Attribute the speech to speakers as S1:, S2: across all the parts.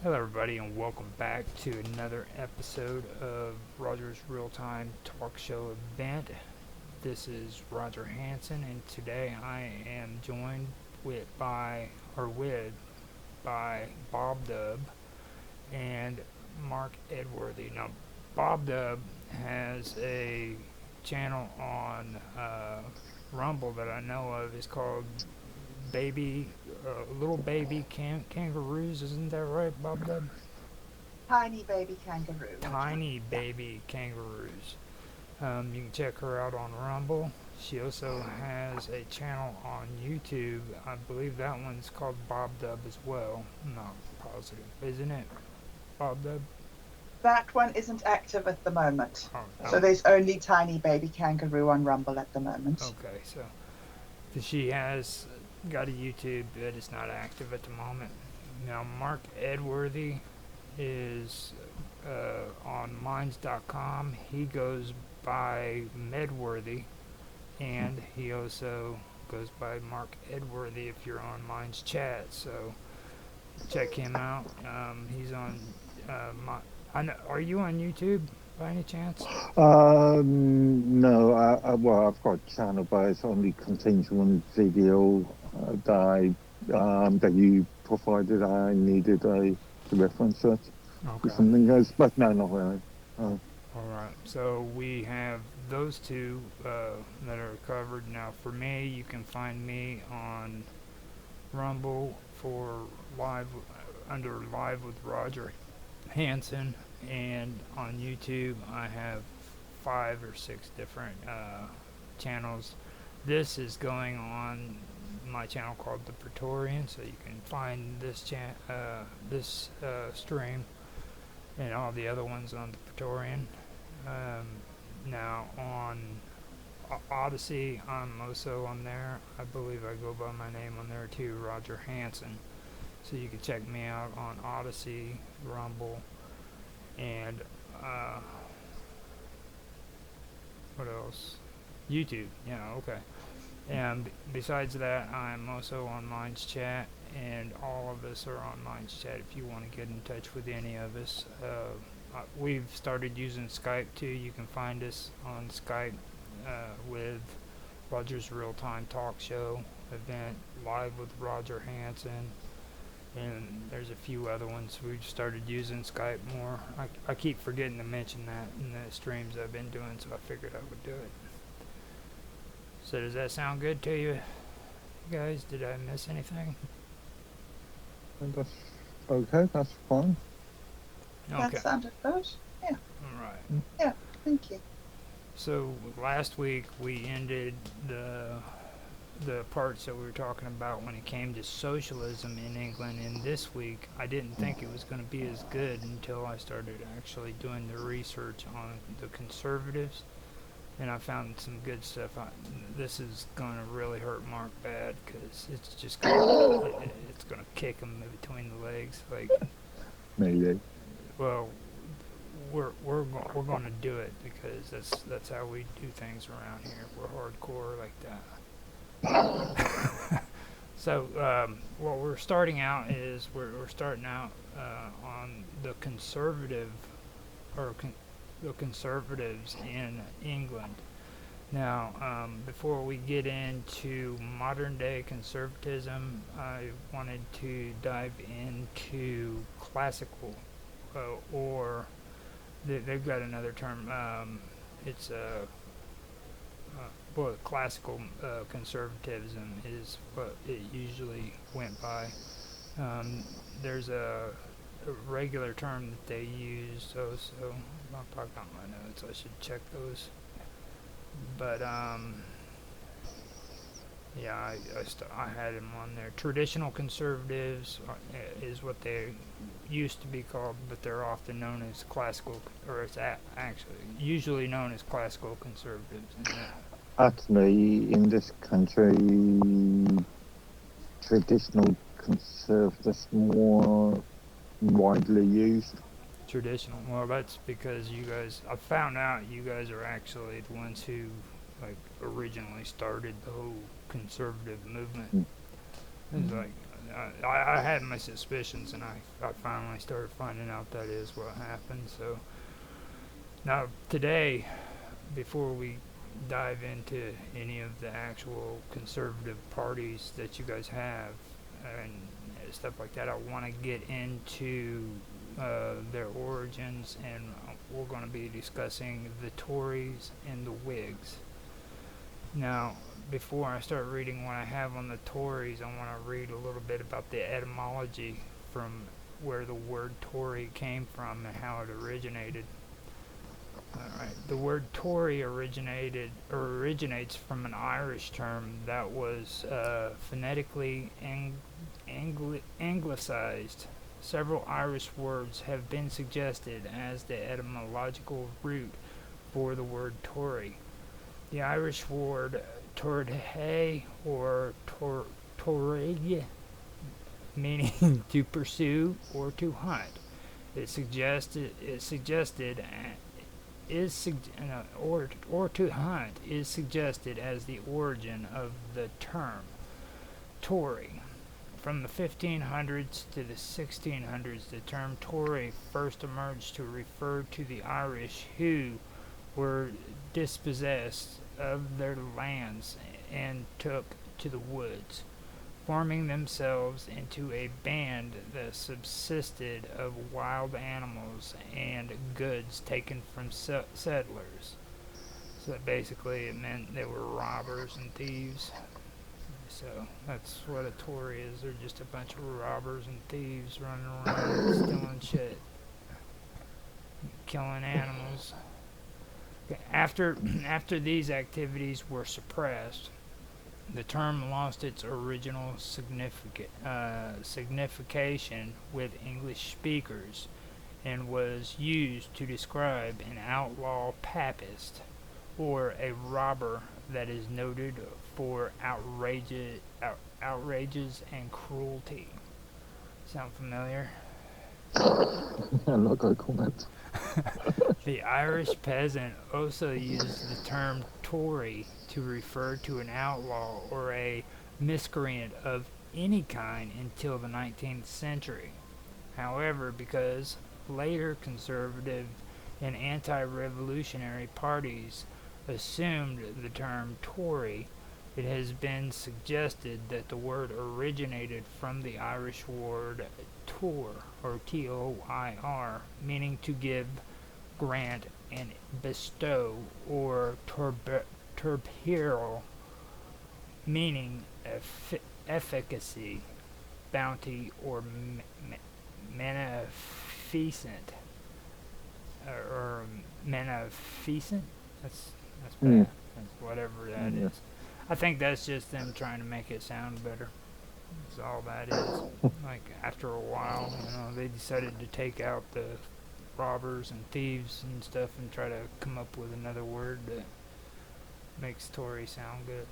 S1: Hello, everybody, and welcome back to another episode of Roger's Realtime Talk Show event. This is Roger Hanson, and today I am joined by Bob Dub and Mark Edworthy. Now, Bob Dub has a channel on Rumble that I know of. It's called Baby, Little Baby Kangaroos. Isn't that right, Bob Dub?
S2: Tiny baby kangaroo. That's right.
S1: Tiny
S2: Yeah.
S1: Baby Kangaroos. You can check her out on Rumble. She also has a channel on YouTube. I believe that one's called Bob Dub as well. I'm not positive. Isn't it, Bob Dub?
S2: That one isn't active at the moment.
S1: Oh,
S2: So
S1: no.
S2: there's only Tiny Baby Kangaroo on Rumble at the moment.
S1: Okay, so she has got a YouTube, but it's not active at the moment. Now, Mark Edworthy is on minds.com. He goes by Medworthy, and he also goes by Mark Edworthy if you're on Minds Chat. So check him out. He's on my. Are you on YouTube by any chance?
S3: No, well, I've got a channel, but it only contains one video that you provided. I needed a reference search for
S1: Okay.
S3: something else, but no, not really. Oh,
S1: All right. So we have those two that are covered. Now, for me, you can find me on Rumble for live under Live with Roger Hanson, and on YouTube I have 5 or 6 different channels. This is going on my channel called the Praetorian, so you can find this stream and all the other ones on the Praetorian. Um, Now on Odyssey, I'm also on there. I believe I go by my name on there too, Roger Hanson. So you can check me out on Odyssey, Rumble, and uh, what else? YouTube. Yeah, okay. And besides that, I'm also on Minds Chat, and all of us are on Minds Chat if you want to get in touch with any of us. We've started using Skype too. You can find us on Skype with Roger's Real Time Talk Show event, Live with Roger Hanson, and there's a few other ones. We've started using Skype more. I keep forgetting to mention that in the streams I've been doing, so I figured I would do it. So does that sound good to you guys? Did I miss anything?
S3: and that's okay, that's fine.
S2: That
S1: Okay.
S2: sounded good. Yeah.
S1: All right.
S2: Yeah. Thank you.
S1: So last week we ended the parts that we were talking about when it came to socialism in England, and this week I didn't think it was going to be as good until I started actually doing the research on the Conservatives, and I found some good stuff. This is going to really hurt Mark bad because it's going to kick him between the legs. Like,
S3: Maybe.
S1: well, we're going to do it because that's how we do things around here. We're hardcore like that. So what we're starting out is we're starting out on the conservative the conservatives in England. Now, before we get into modern day conservatism, I wanted to dive into classical, or they've got another term. It's well, classical conservatism is what it usually went by. Um, there's a regular term that they use, so I've got my notes. I should check those. But yeah, I had them on there. Traditional conservatives is what they used to be called, but they're often known as classical, or it's actually usually known as classical conservatives.
S3: Actually, in this country, traditional conservatives more widely used.
S1: Traditional. Well, that's because you guys. I found out you guys are actually the ones who, like, originally started the whole conservative movement.
S3: Mm.
S1: It's like I had my suspicions, and I finally started finding out that is what happened. So now today, before we dive into any of the actual conservative parties that you guys have and stuff like that, I want to get into their origins, and we're going to be discussing the Tories and the Whigs. Now, before I start reading what I have on the Tories, I want to read a little bit about the etymology from where the word Tory came from and how it originated. Alright, the word Tory originates from an Irish term that was phonetically anglicized. Several Irish words have been suggested as the etymological root for the word Tory. The Irish word torthe or torig, meaning to pursue or to hunt. Or to hunt is suggested as the origin of the term Tory. From the 1500s to the 1600s, the term Tory first emerged to refer to the Irish who were dispossessed of their lands and took to the woods, forming themselves into a band that subsisted of wild animals and goods taken from settlers. So basically it meant they were robbers and thieves. So that's what a Tory is. They're just a bunch of robbers and thieves running around stealing shit, killing animals. Okay, after these activities were suppressed, the term lost its original signification with English speakers and was used to describe an outlaw papist or a robber that is noted for outrages and cruelty. Sound familiar?
S3: I'm not going to comment.
S1: The Irish peasant also used the term Tory to refer to an outlaw or a miscreant of any kind until the 19th century. However, because later conservative and anti-revolutionary parties assumed the term Tory, it has been suggested that the word originated from the Irish word tor, or T-O-I-R, meaning to give, grant, and bestow, or turpero, meaning efficacy, bounty, or beneficent, or beneficent. That's bad. That's whatever that is. I think that's just them trying to make it sound better. That's all that is. Like after a while, they decided to take out the robbers and thieves and stuff and try to come up with another word that makes Tory sound good.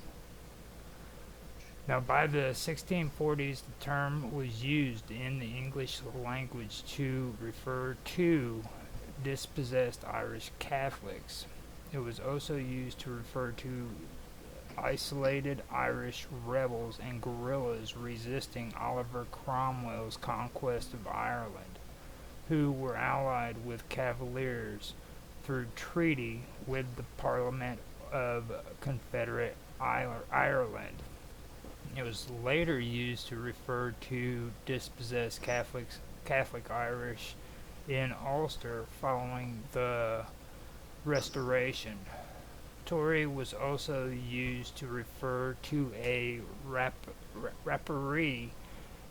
S1: Now, by the 1640s, the term was used in the English language to refer to dispossessed Irish Catholics. It was also used to refer to isolated Irish rebels and guerrillas resisting Oliver Cromwell's conquest of Ireland, who were allied with Cavaliers through treaty with the Parliament of Confederate Ireland. It was later used to refer to dispossessed Catholic Irish in Ulster following the Restoration. Tory was also used to refer to a rapparee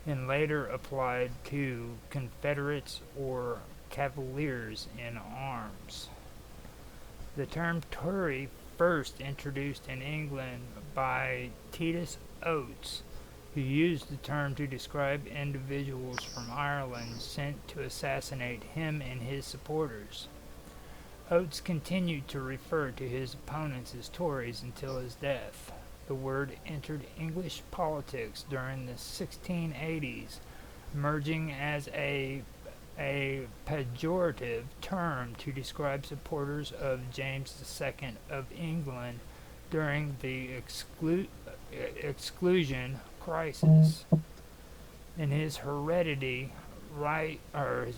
S1: and later applied to Confederates or Cavaliers in arms. The term Tory, first introduced in England by Titus Oates, who used the term to describe individuals from Ireland sent to assassinate him and his supporters. Oates continued to refer to his opponents as Tories until his death. The word entered English politics during the 1680s, emerging as a pejorative term to describe supporters of James II of England during the exclusion crisis. and his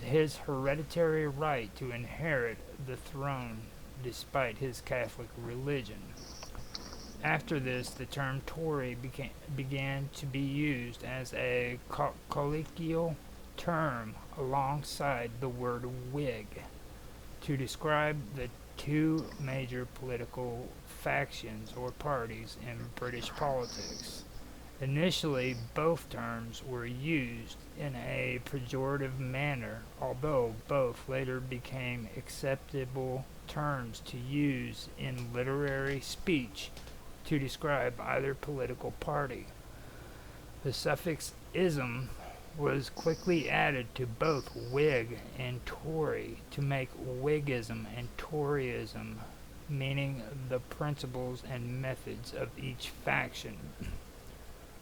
S1: his hereditary right to inherit the throne despite his Catholic religion. After this, the term Tory began to be used as a colloquial term alongside the word Whig to describe the two major political factions or parties in British politics. Initially, both terms were used in a pejorative manner, although both later became acceptable terms to use in literary speech to describe either political party. The suffix ism was quickly added to both Whig and Tory to make Whiggism and Toryism, meaning the principles and methods of each faction.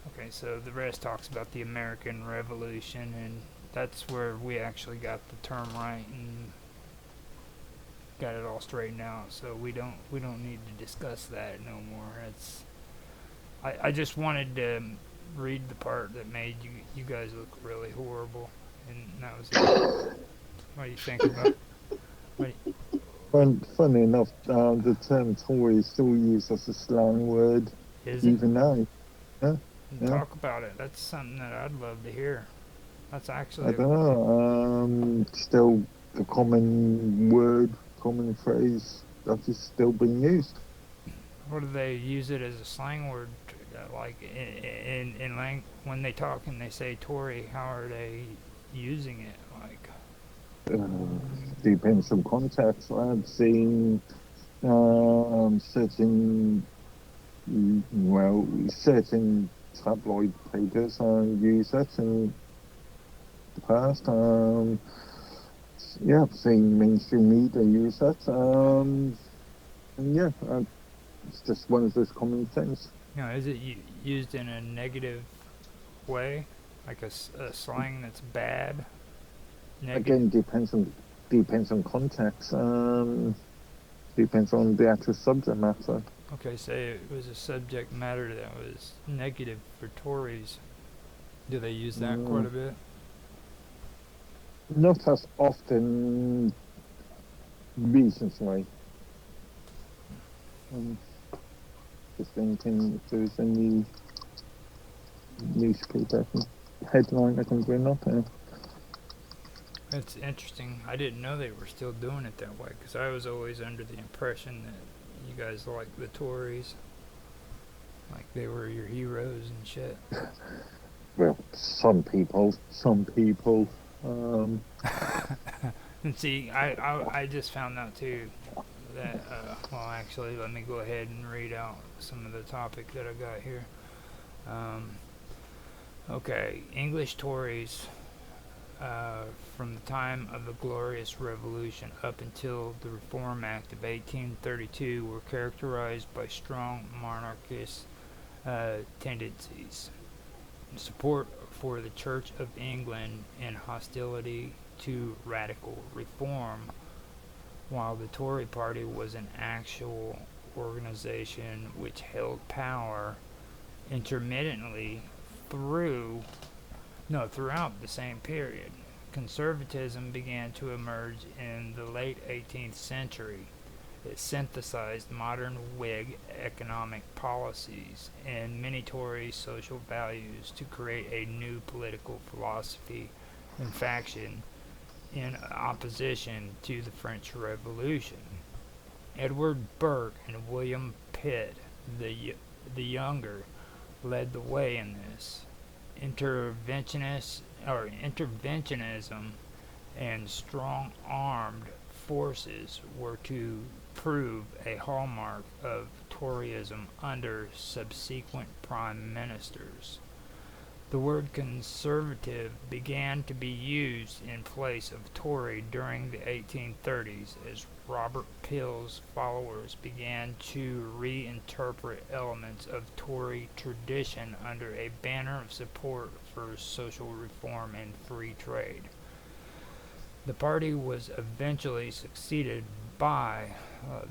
S1: Okay, so the rest talks about the American Revolution, and that's where we actually got the term right and got it all straightened out. So we don't need to discuss that no more. I just wanted to read the part that made you guys look really horrible, and that was it. What do you think about? What do
S3: Funny enough, the term Tory is still used as a slang word,
S1: is it?
S3: even now. Yeah, yeah.
S1: Talk about it. That's something that I'd love to hear. That's
S3: I
S1: actually
S3: don't know. Still a common word, common phrase that is still being used.
S1: what do they use it as a slang word? Like when they talk and they say Tory, how are they using it? Like,
S3: Depends on context. I've seen certain, certain tabloid papers use it in the past. Yeah, I've seen mainstream media use it. And yeah, it's just one of those common things.
S1: is it used in a negative way, like a slang that's bad?
S3: Again, depends on context. Depends on the actual subject matter.
S1: Okay, say it was a subject matter that was negative for Tories. Do they use that quite a bit?
S3: Not as often recently. Just thinking if there's any newspaper headline I can bring up.
S1: It's interesting. I didn't know they were still doing it that way, because I was always under the impression that you guys liked the Tories. Like they were your heroes and shit.
S3: Well, some people.
S1: And see, I just found out too that, well, actually, let me go ahead and read out some of the topic that I got here. Okay, English Tories, from the time of the Glorious Revolution up until the Reform Act of 1832, were characterized by strong monarchist tendencies, support for the Church of England, and hostility to radical reform, while the Tory party was an actual organization which held power intermittently throughout the same period. Conservatism began to emerge in the late 18th century. It synthesized modern Whig economic policies and many Tory social values to create a new political philosophy and faction in opposition to the French Revolution. Edward Burke and William Pitt, the younger, led the way in this. Interventionism and strong-armed forces were to prove a hallmark of Toryism under subsequent prime ministers. The word conservative began to be used in place of Tory during the 1830s as Robert Peel's followers began to reinterpret elements of Tory tradition under a banner of support for social reform and free trade. The party was eventually succeeded by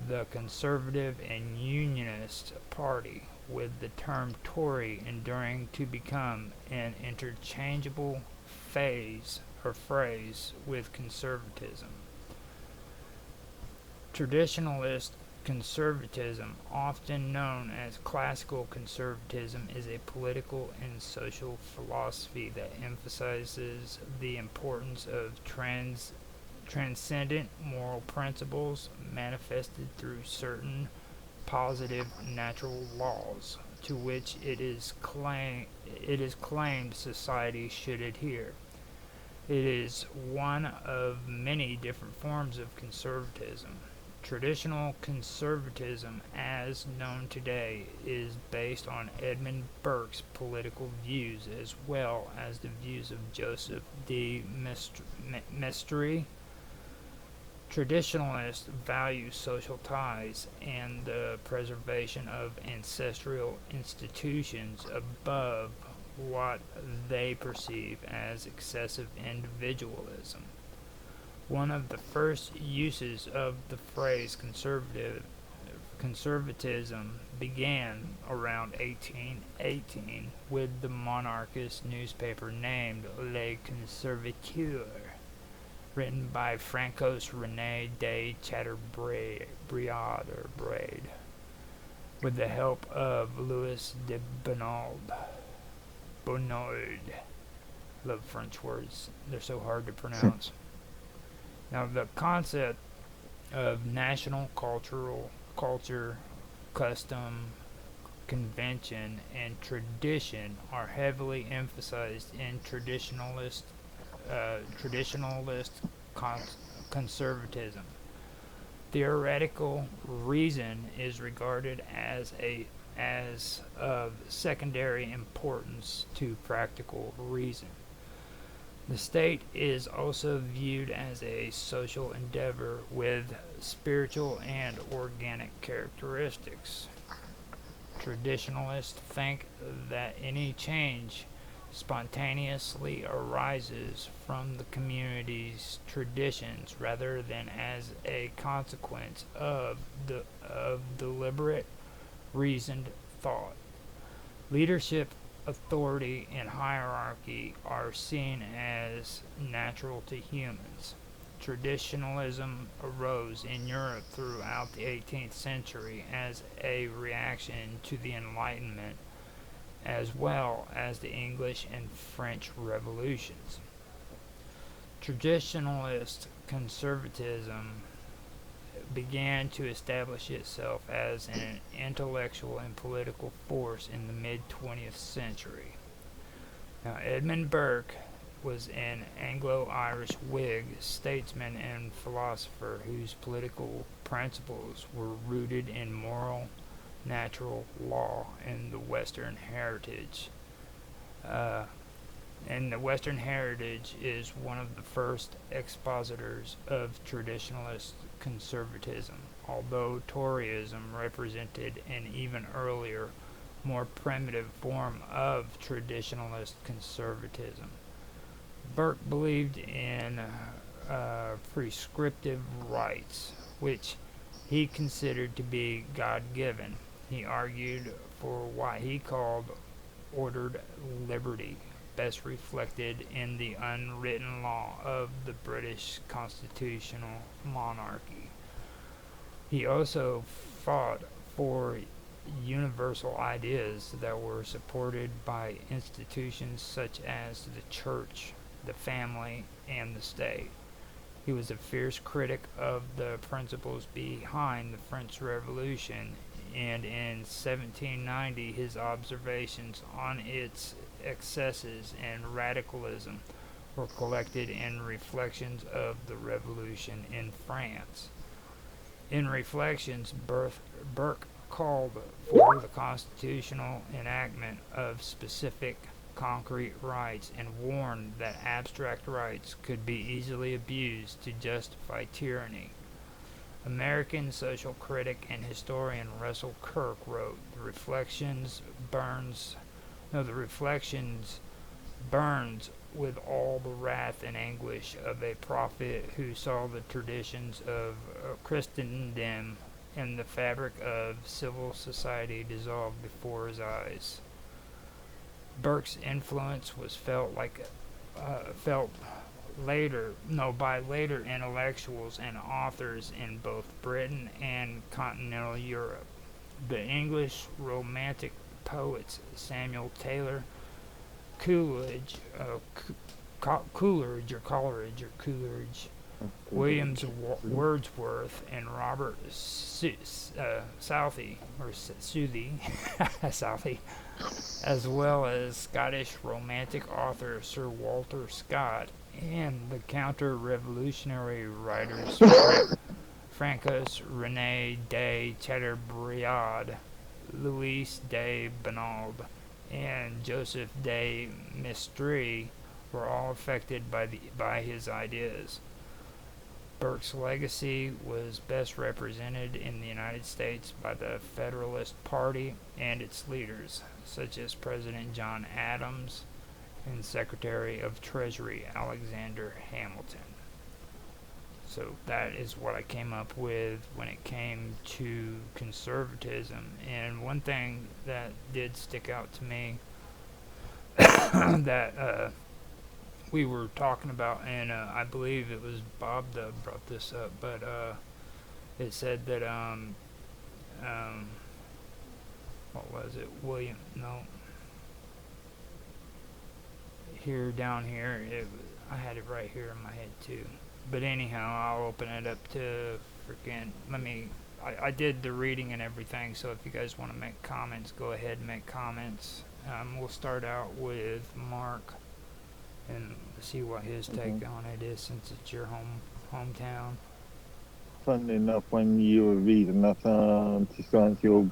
S1: the Conservative and Unionist Party, with the term Tory enduring to become an interchangeable phase or phrase with conservatism. Traditionalist conservatism, often known as classical conservatism, is a political and social philosophy that emphasizes the importance of transcendent moral principles manifested through certain positive natural laws to which it is claimed society should adhere. It is one of many different forms of conservatism. Traditional conservatism, as known today, is based on Edmund Burke's political views as well as the views of Joseph de Maistre. Traditionalists value social ties and the preservation of ancestral institutions above what they perceive as excessive individualism. One of the first uses of the phrase conservatism began around 1818 with the monarchist newspaper named Le Conservateur, written by Francois René de Chateaubriand, with the help of Louis de Bonald. Love French words, they're so hard to pronounce. Now, the concept of national culture, custom, convention, and tradition are heavily emphasized in traditionalist conservatism. Theoretical reason is regarded as of secondary importance to practical reason. The state is also viewed as a social endeavor with spiritual and organic characteristics. Traditionalists think that any change spontaneously arises from the community's traditions rather than as a consequence of deliberate, reasoned thought. Leadership, authority, and hierarchy are seen as natural to humans. Traditionalism arose in Europe throughout the 18th century as a reaction to the Enlightenment, as well as the English and French revolutions. Traditionalist conservatism began to establish itself as an intellectual and political force in the mid-20th century. Now, Edmund Burke was an Anglo-Irish Whig statesman and philosopher whose political principles were rooted in moral natural law and the Western heritage. And the Western heritage is one of the first expositors of traditionalist conservatism, although Toryism represented an even earlier, more primitive form of traditionalist conservatism. Burke believed in prescriptive rights, which he considered to be God-given. He argued for what he called ordered liberty, best reflected in the unwritten law of the British constitutional monarchy. He also fought for universal ideas that were supported by institutions such as the church, the family, and the state. He was a fierce critic of the principles behind the French Revolution, and in 1790 his observations on its excesses and radicalism were collected in Reflections of the Revolution in France. In Reflections, Burke called for the constitutional enactment of specific concrete rights and warned that abstract rights could be easily abused to justify tyranny. American social critic and historian Russell Kirk wrote, The Reflections burns with all the wrath and anguish of a prophet who saw the traditions of Christendom and the fabric of civil society dissolved before his eyes. Burke's influence was felt by later intellectuals and authors in both Britain and continental Europe. The English Romantic poets Samuel Taylor Coleridge, Coleridge, Williams Wordsworth, and Robert Southey, Southey, as well as Scottish Romantic author Sir Walter Scott, and the counter-revolutionary writers Francis René de Chateaubriand, Louis de Bonald, and Joseph de Maistre were all affected by his ideas. Burke's legacy was best represented in the United States by the Federalist Party and its leaders, such as President John Adams and Secretary of Treasury Alexander Hamilton. So that is what I came up with when it came to conservatism. And one thing that did stick out to me that we were talking about, and I believe it was Bob that brought this up, but it said that, what was it? Down here, I had it right here in my head too. But anyhow, I'll open it up to I did the reading and everything, so if you guys want to make comments, go ahead and make comments. We'll start out with Mark and see what his take on it is, since it's your hometown.
S3: Funnily enough, when you were reading that, to answer your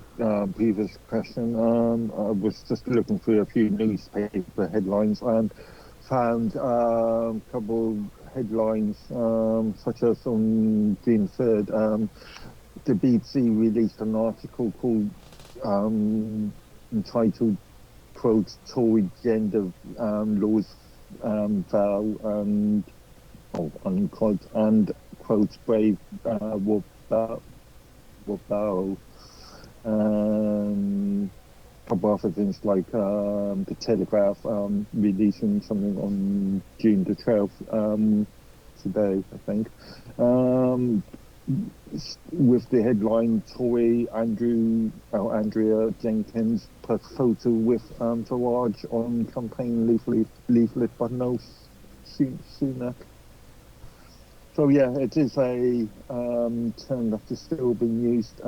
S3: previous question, I was just looking through a few newspaper headlines and found a couple headlines, such as on June 3rd, the BBC released an article called entitled quote Tory gender laws vow and unquote and quote brave will bow. A couple other things like the Telegraph releasing something on June the 12th today, I think, with the headline Tory Andrea Jenkins put photo with Farage on campaign leaflet but no Sunak. So yeah, it is a term that is still being used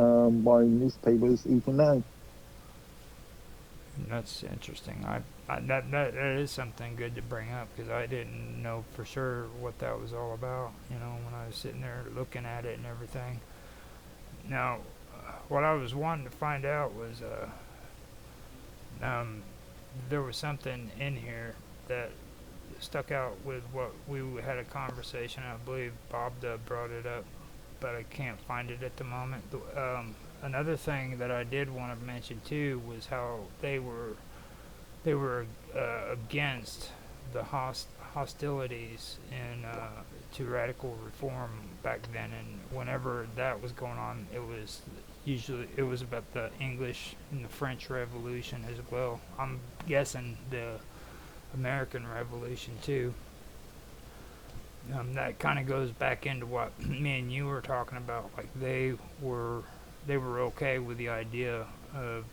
S3: by newspapers even now.
S1: That's interesting. That is something good to bring up, because I didn't know for sure what that was all about, when I was sitting there looking at it and everything. Now, what I was wanting to find out was there was something in here that stuck out with what we had a conversation. I believe Bob brought it up, but I can't find it at the moment. Another thing that I did want to mention too was how they were against the hostilities to radical reform back then, and whenever that was going on, it was about the English and the French Revolution as well. I'm guessing the American Revolution too. That kind of goes back into what me and you were talking about. Like they were okay with the idea of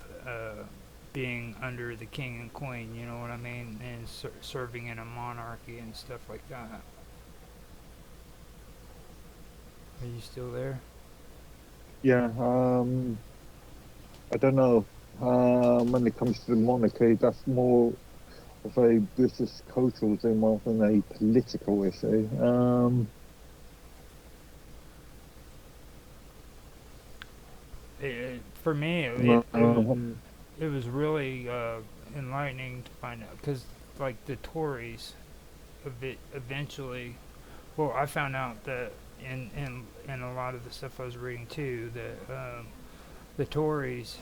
S1: being under the king and queen, you know what I mean, and serving in a monarchy and stuff like that. Are you still there?
S3: Yeah, I don't know. When it comes to the monarchy, that's more of a British cultural thing rather than a political issue.
S1: For me, it was really enlightening to find out, because like the Tories eventually, well, I found out that in a lot of the stuff I was reading too, that the Tories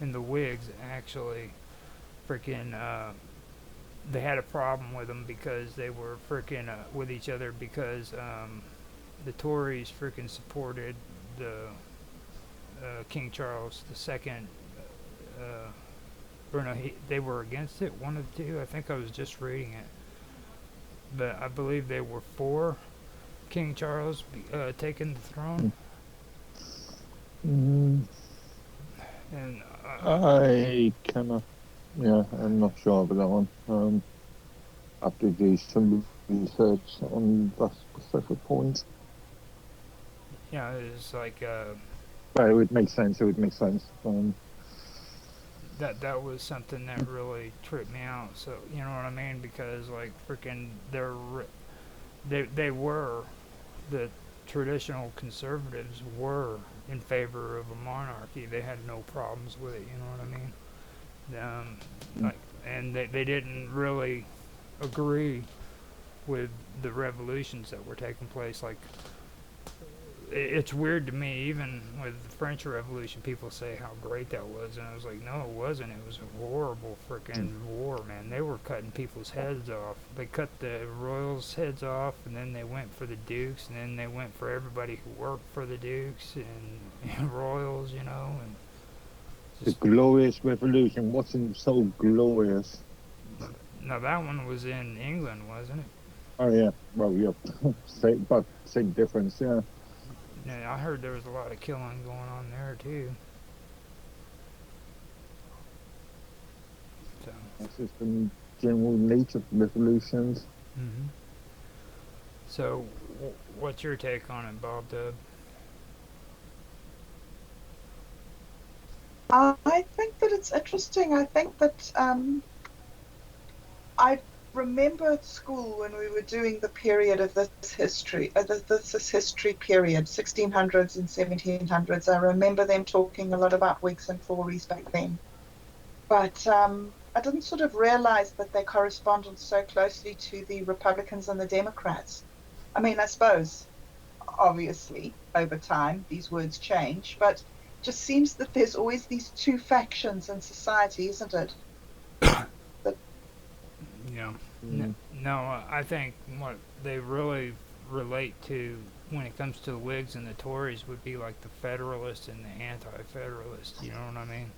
S1: and the Whigs actually freaking they had a problem with them, because they were freaking with each other, because the Tories freaking supported King Charles II, or no, they were against it, one of the two. I think I was just reading it, but I believe they were for King Charles taking the throne.
S3: Mm,
S1: And
S3: I cannot. Yeah, I'm not sure about that one. I have to do some research on that specific point.
S1: yeah, it's like
S3: But it would make sense. It would make sense.
S1: that was something that really tripped me out. So you know what I mean? Because like freaking, they were the traditional conservatives were in favor of a monarchy. They had no problems with it. You know what I mean?
S3: Mm.
S1: Like, and they didn't really agree with the revolutions that were taking place. Like, it's weird to me, even with the French Revolution, people say how great that was, and I was like, no, it wasn't. It was a horrible freaking war, man. They were cutting people's heads off. They cut the royals' heads off, and then they went for the dukes, and then they went for everybody who worked for the dukes and royals, you know, and
S3: The
S1: just,
S3: glorious revolution wasn't so glorious.
S1: now that one was in England, wasn't it?
S3: Oh yeah, well yeah, same difference. Yeah,
S1: Yeah, I heard there was a lot of killing going on there too. So.
S3: that's just the general nature of revolutions.
S1: Mm-hmm. So, what's your take on it, Bob Dub?
S2: I think that it's interesting. I think that I remember at school when we were doing the period of this history, this history period, 1600s and 1700s. I remember them talking a lot about Whigs and Tories back then. But I didn't sort of realize that they corresponded so closely to the Republicans and the Democrats. I mean, I suppose, obviously, over time, these words change, but just seems that there's always these two factions in society, isn't it? That,
S1: Yeah.
S3: Mm.
S1: No, I think what they really relate to when it comes to the Whigs and the Tories would be like the Federalists and the Anti-Federalists. You know what I mean?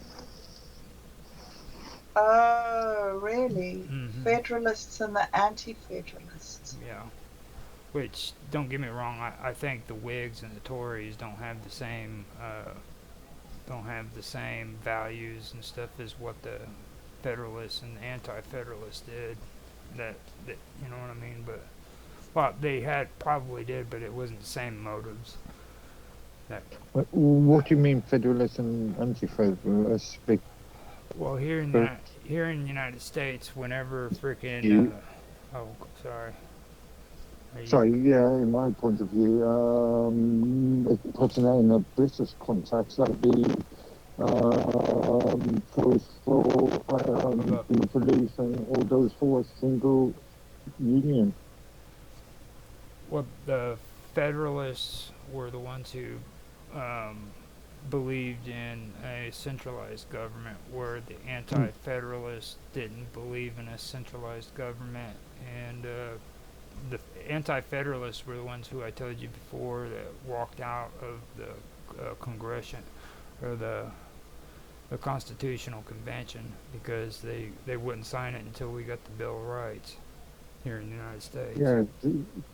S2: oh, really? The
S1: Mm-hmm.
S2: Federalists and the Anti-Federalists.
S1: Yeah. Which, don't get me wrong, I think the Whigs and the Tories don't have the same values and stuff as what the Federalists and Anti-Federalists did. That you know what I mean? But well, they had probably did, but it wasn't the same motives. That
S3: What do you mean, federalist and anti-federalist?
S1: well,
S3: Because
S1: here in the United States, whenever freaking
S3: you,
S1: oh, sorry, are you
S3: sorry, yeah, in my point of view, putting that in a British context, that'd be those for
S1: about
S3: the revolution or those for a single union.
S1: what the Federalists were the ones who um, believed in a centralized government, where the
S3: Mm.
S1: anti-federalists didn't believe in a centralized government, and the anti-federalists were the ones who I told you before that walked out of the Congression or the Constitutional Convention because they wouldn't sign it until we got the Bill of Rights here in the United States.
S3: Yeah,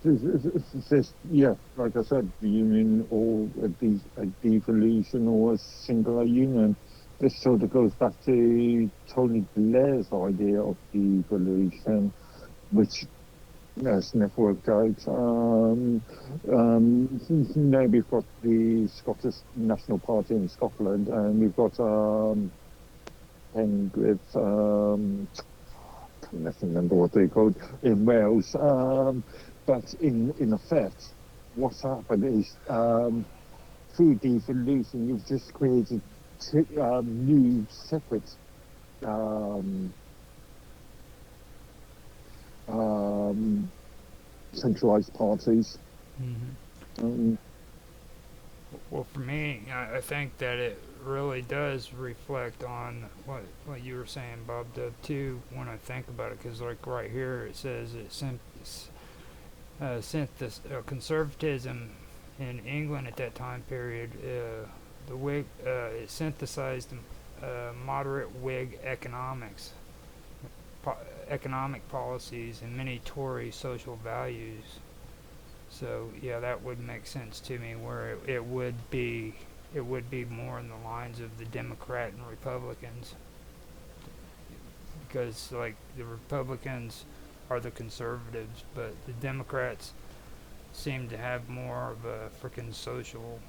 S3: it's just, yeah, like I said, the union or a devolution or a singular union. This sort of goes back to Tony Blair's idea of devolution, which has never worked out. Now we've got the Scottish National Party in Scotland, and we've got thing with I can't remember what they called in Wales. But in effect, what's happened is through devolution, you've just created new separate um, um, centralized parties.
S1: Mm-hmm.
S3: Um,
S1: Well, for me, I think that it really does reflect on what you were saying, Bob Dub, too, when I think about it, because, like, right here it says since this conservatism in England at that time period the Whig it synthesized moderate Whig economic policies and many Tory social values. So yeah, that would make sense to me. Where it would be more in the lines of the Democrat and Republicans, because like the Republicans are the conservatives, but the Democrats seem to have more of a freaking social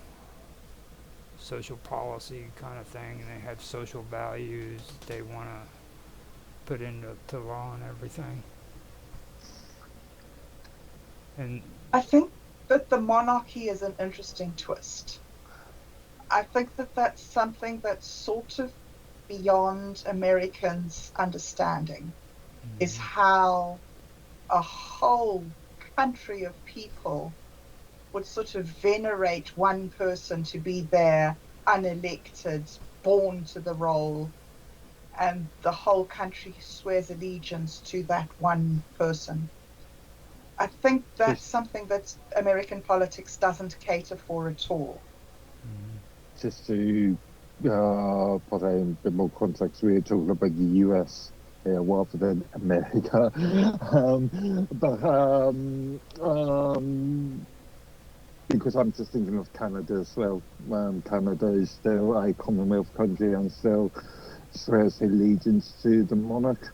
S1: policy kind of thing, and they have social values that they want to put into law and everything. And
S2: I think that the monarchy is an interesting twist. I think that that's something that's sort of beyond Americans' understanding, is how a whole country of people would sort of venerate one person to be there, unelected, born to the role, and the whole country swears allegiance to that one person. I think that's something that American politics doesn't cater for at all.
S3: Just to put in a bit more context, we're talking about the US here rather than America. Because I'm just thinking of Canada as well. Canada is still a Commonwealth country and still swears allegiance to the monarch.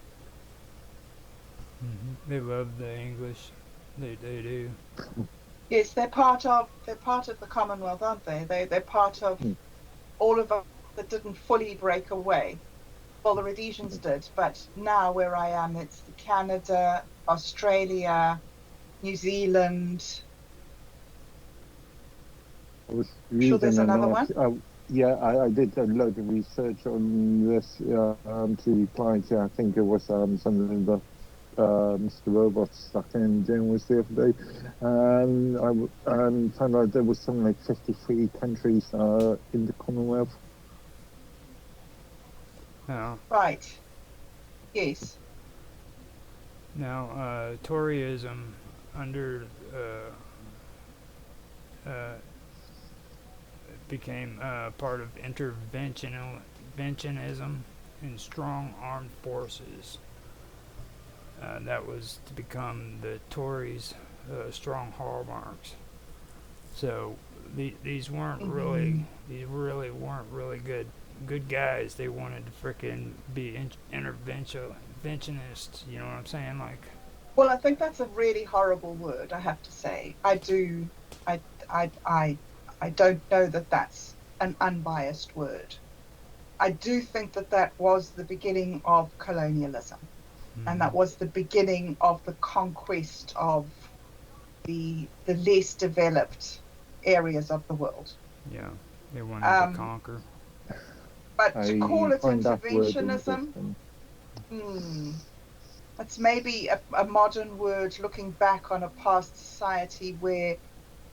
S1: They love the English. They do.
S2: Yes, they're part of the Commonwealth, aren't they? They're part of all of us that didn't fully break away. Well, the Rhodesians did, but now where I am, it's Canada, Australia, New Zealand.
S3: I was
S2: Sure there's another one?
S3: Yeah, I did a load of research on this to clients. I think it was something that Mr. Robot stuck in journalist the other day, and I found out there was something like 53 countries in the Commonwealth.
S1: Now,
S2: Right. Yes.
S1: now, Toryism under became part of interventionism and strong armed forces. That was to become the Tories' strong hallmarks. So these weren't really weren't really good guys. They wanted to frickin' be interventionists. You know what I'm saying? Like,
S2: Well, I think that's a really horrible word, I have to say. I don't know that that's an unbiased word. I do think that that was the beginning of colonialism, and that was the beginning of the conquest of the less developed areas of the world.
S1: yeah, they wanted to conquer.
S2: But to call it
S3: find that word
S2: interventionism,
S3: interesting.
S2: that's maybe a modern word looking back on a past society where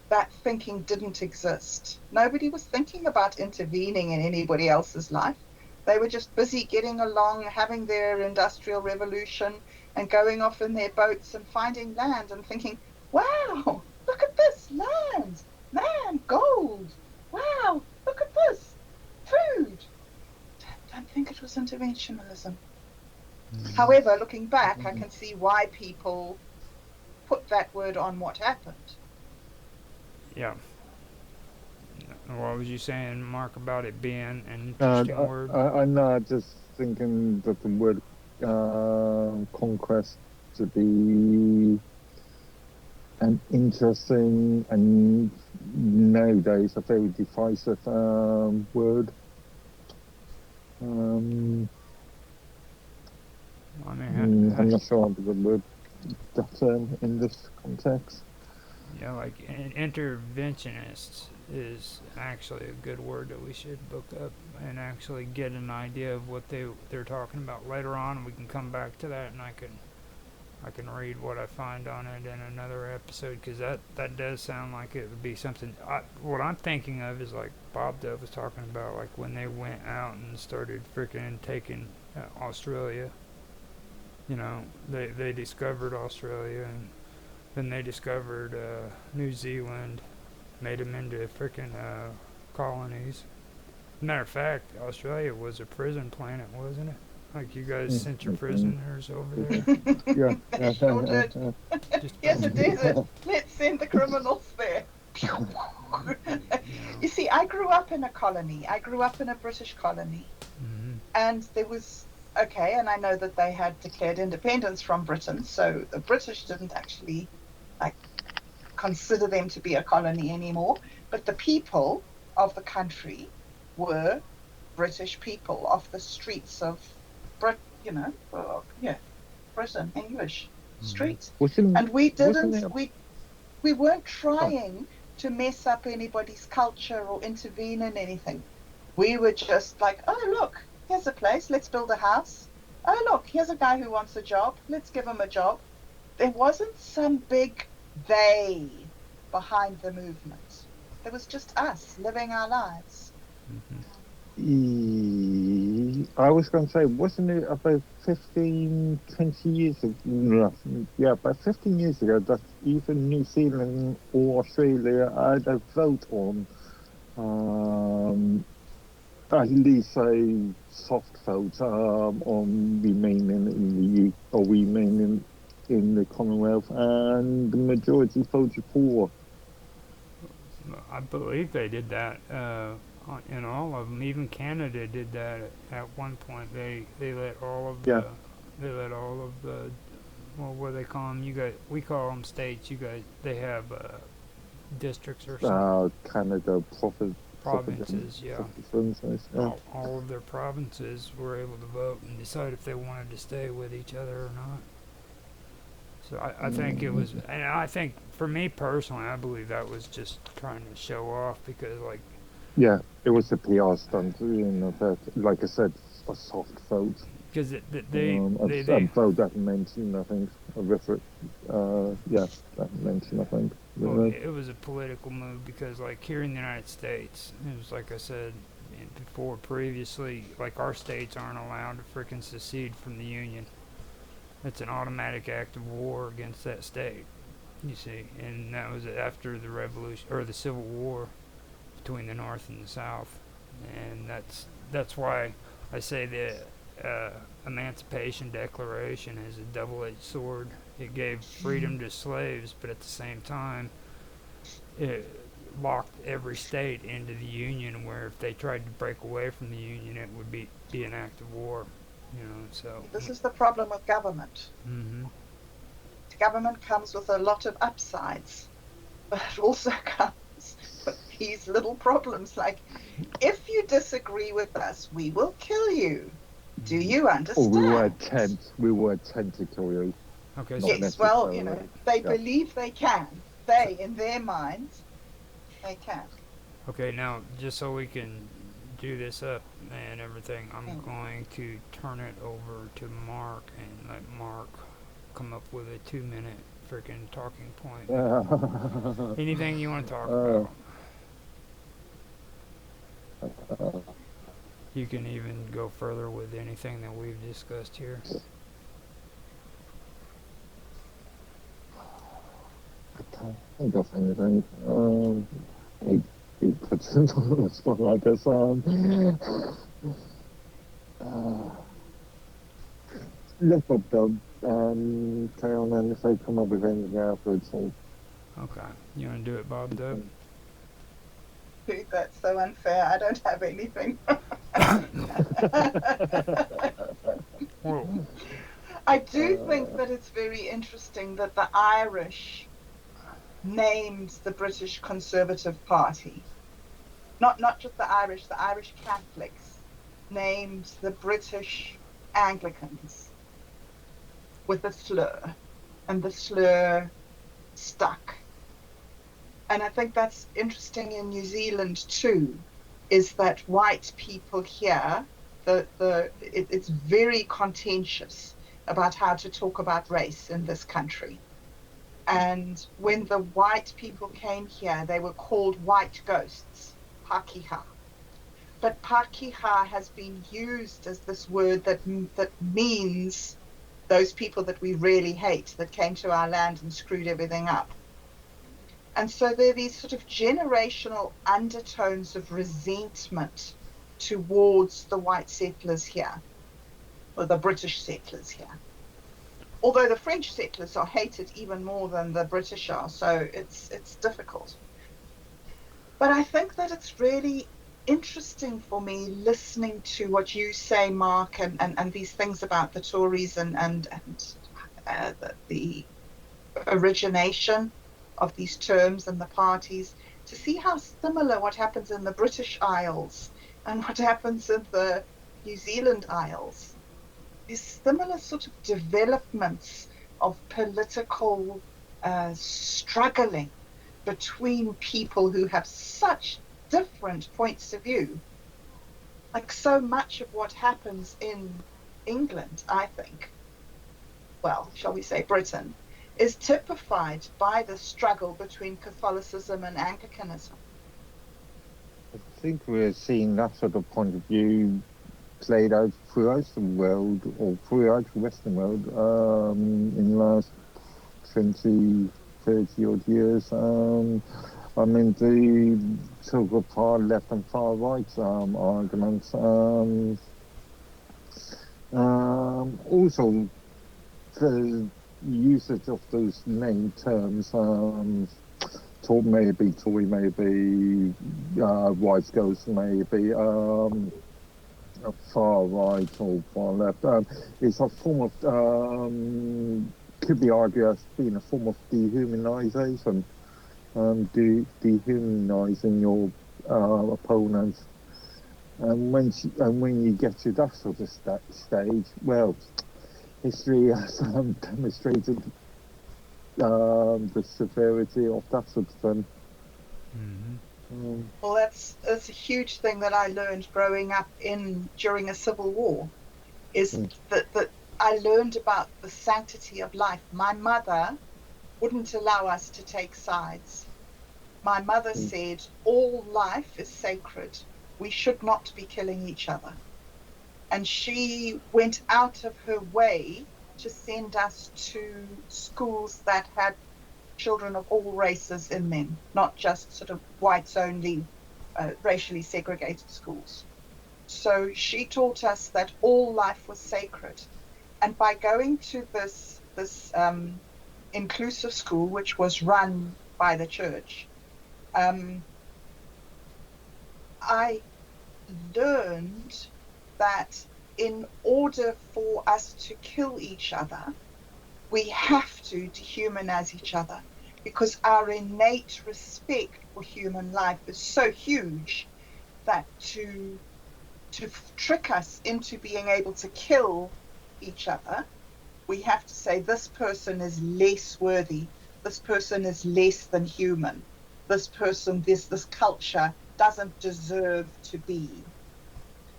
S2: that thinking didn't exist. Nobody was thinking about intervening in anybody else's life. They were just busy getting along, having their industrial revolution and going off in their boats and finding land and thinking, wow, look at this land, man, gold. Wow, look at this, food. I don't think it was interventionism. However, looking back, I can see why people put that word on what happened.
S1: Yeah. What was you saying, Mark, about it being an interesting word?
S3: I'm not just thinking that the word conquest to be an interesting and nowadays a very divisive word. I'm not sure I'm the good word that in this context.
S1: Yeah, like interventionists is actually a good word that we should look up and actually get an idea of what they're talking about later on, and we can come back to that, and I can read what I find on it in another episode, because that does sound like it would be something. What I'm thinking of is like Bob Dove was talking about, like when they went out and started freaking taking Australia. You know, they discovered Australia, and then they discovered New Zealand, made them into freaking colonies. Matter of fact, Australia was a prison planet, wasn't it? Like you guys
S3: Mm,
S1: sent your
S3: mm,
S1: prisoners over there.
S3: yeah.
S2: They sure did.
S1: Just a
S2: Here's
S1: bunch
S2: a
S1: of,
S2: desert. Let's send the criminals there.
S1: you know.
S2: You see, I grew up in a colony. I grew up in a British colony.
S1: Hmm.
S2: And there was, okay, and I know that they had declared independence from Britain. So the British didn't actually like consider them to be a colony anymore. But the people of the country were British people off the streets of yeah, Britain, English
S1: Hmm.
S2: streets.
S3: Wasn't
S2: And we
S3: wasn't
S2: didn't,
S3: it?
S2: we weren't
S3: Oh,
S2: trying to mess up anybody's culture or intervene in anything. We were just like, oh, look, here's a place, let's build a house. Oh, look, here's a guy who wants a job, let's give him a job. There wasn't some big they behind the movement. There was just us living our lives.
S1: Hmm.
S3: I was going to say, wasn't it about 15, 20 years ago? No, yeah, about 15 years ago that either New Zealand or Australia had a vote on at least a soft vote on remaining in the U or remaining in the Commonwealth, and the majority voted for.
S1: I believe they did that in all of them. Even Canada did that at one point. They let all of
S3: Yeah,
S1: the well, what do they call them? You guys, we call them states. You guys, they have districts or something.
S3: Canada
S1: Provinces, yeah.
S3: Yeah.
S1: All of their provinces were able to vote and decide if they wanted to stay with each other or not. So I think it was, and I think for me personally, I believe that was just trying to show off because, like,
S3: Yeah, it was a PR stunt, that, like I said, a soft vote.
S1: because
S3: A vote that mentioned, I think, yeah, that mentioned, I think.
S1: well, it was a political move because, like, here in the United States, it was like I said before previously, like our states aren't allowed to frickin' secede from the Union. It's an automatic act of war against that state. You see, and that was after the Revolution or the Civil War between the North and the South, and that's why I say the Emancipation Declaration is a double-edged sword. It gave freedom to slaves, but at the same time, it locked every state into the Union. Where if they tried to break away from the Union, it would be an act of war. You know, so.
S2: This is the problem with government.
S1: Hmm.
S2: Government comes with a lot of upsides, but it also comes with these little problems like, if you disagree with us, we will kill you. Do you understand?
S3: We were attempt to kill you.
S1: Okay,
S3: Not
S1: so
S2: Yes, well,
S3: necessarily.
S2: they
S3: Yeah.
S2: believe they can. They, in their minds, they can.
S1: okay, now just so we can do this up and everything, I'm
S2: Mm.
S1: going to turn it over to Mark and let Mark come up with a 2-minute freaking talking point. Anything you want to talk about. You can even go further with anything that we've discussed here.
S3: I can't think of anything. It puts it on the spot like this. Let's not done. Carry on, and if I come up with anything afterwards,
S1: Okay, you want to do it, Bob Dub?
S2: Dude, that's so unfair. I don't have anything.
S1: Well,
S2: I do think that it's very interesting that the Irish named the British Conservative Party. Not just the Irish Catholics named the British Anglicans with a slur, and the slur stuck. And I think that's interesting in New Zealand too, is that white people here, it's very contentious about how to talk about race in this country. And when the white people came here, they were called white ghosts, Pakeha. But Pakeha has been used as this word that means those people that we really hate, that came to our land and screwed everything up. And so there are these sort of generational undertones of resentment towards the white settlers here, or the British settlers here. Although the French settlers are hated even more than the British are, so it's difficult. But I think that it's really interesting for me listening to what you say, Mark, and these things about the Tories and the origination of these terms and the parties, to see how similar what happens in the British Isles and what happens in the New Zealand Isles. These similar sort of developments of political struggling between people who have such different points of view. Like so much of what happens in England, I think, well, shall we say Britain, is typified by the struggle between Catholicism and Anglicanism.
S3: I think we're seeing that sort of point of view played out throughout the world, or throughout the Western world, in the last 20, 30 odd years. I mean, the so-called far left and far right arguments. Also, the usage of those named terms, maybe Tory, maybe white ghost, maybe far right or far left. It's a form of, could be argued as being a form of dehumanization, dehumanizing your opponents. And when you get to that sort of stage, well, history has demonstrated the severity of that sort of thing.
S2: Well, that's a huge thing that I learned growing up during a civil war, is that I learned about the sanctity of life. My mother wouldn't allow us to take sides. My mother said, all life is sacred. We should not be killing each other. And she went out of her way to send us to schools that had children of all races in them, not just sort of whites only, racially segregated schools. So she taught us that all life was sacred. And by going to this inclusive school, which was run by the church, I learned that in order for us to kill each other, we have to dehumanize each other, because our innate respect for human life is so huge that to trick us into being able to kill each other, we have to say this person is less worthy, this person is less than human, this person, this culture doesn't deserve to be.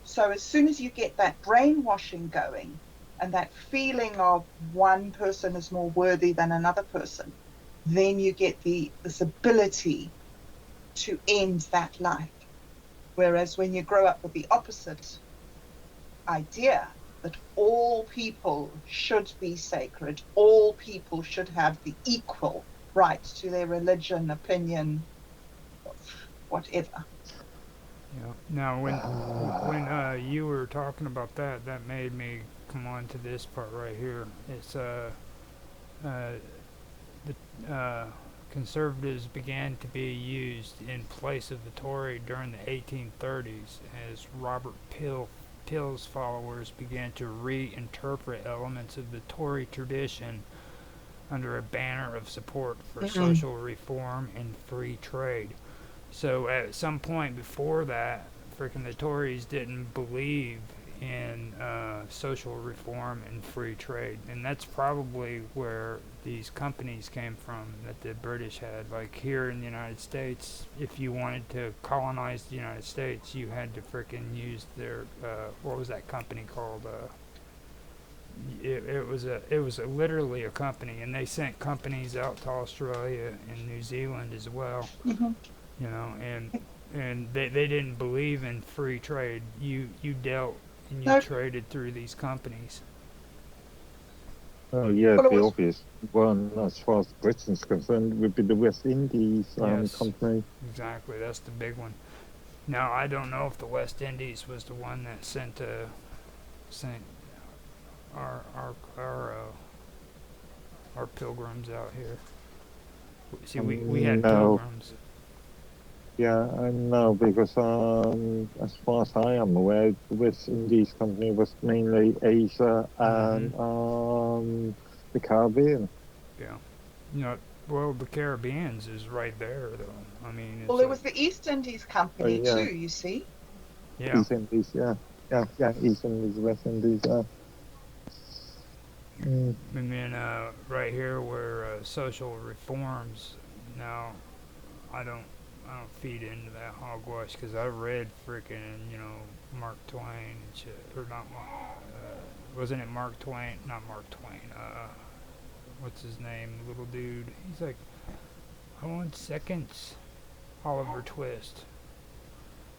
S2: So as soon as you get that brainwashing going, and that feeling of one person is more worthy than another person, then you get this ability to end that life. Whereas when you grow up with the opposite idea, that all people should be sacred, all people should have the equal right to their religion, opinion, whatever.
S1: Yeah. Now, when you were talking about that, that made me come on to this part right here. It's the Conservatives began to be used in place of the Tory during the 1830s as Robert Pill's followers began to reinterpret elements of the Tory tradition under a banner of support for social reform and free trade. So at some point before that, freaking the Tories didn't believe in social reform and free trade. And that's probably where these companies came from that the British had. Like here in the United States, if you wanted to colonize the United States, you had to freaking use their, what was that company called? It was literally a company, and they sent companies out to Australia and New Zealand as well. You know, and they didn't believe in free trade. You dealt and you traded through these companies.
S3: Oh yeah, the obvious one, as far as Britain's concerned, would be the West Indies company.
S1: Exactly, that's the big one. Now I don't know if the West Indies was the one that sent our our our uh, our pilgrims out here. See, we had
S3: No,
S1: pilgrims.
S3: yeah, I know because as far as I am aware, the West Indies company was mainly Asia
S1: Hmm.
S3: and the Caribbean.
S1: Yeah. You know, well, the Caribbeans is right there, though. I mean,
S2: Well,
S1: it's
S2: there
S1: like,
S2: was the East Indies Company
S3: Yeah,
S2: too, you see.
S1: yeah.
S3: East Indies, yeah, yeah, East Indies, West Indies, yeah. Mm.
S1: And then right here where social reforms. Now, I don't, I don't feed into that hogwash because I read freaking, Mark Twain and shit, or not Mark. Wasn't it Mark Twain? Not Mark Twain. What's his name? Little dude. He's like, I want seconds. Oliver Twist.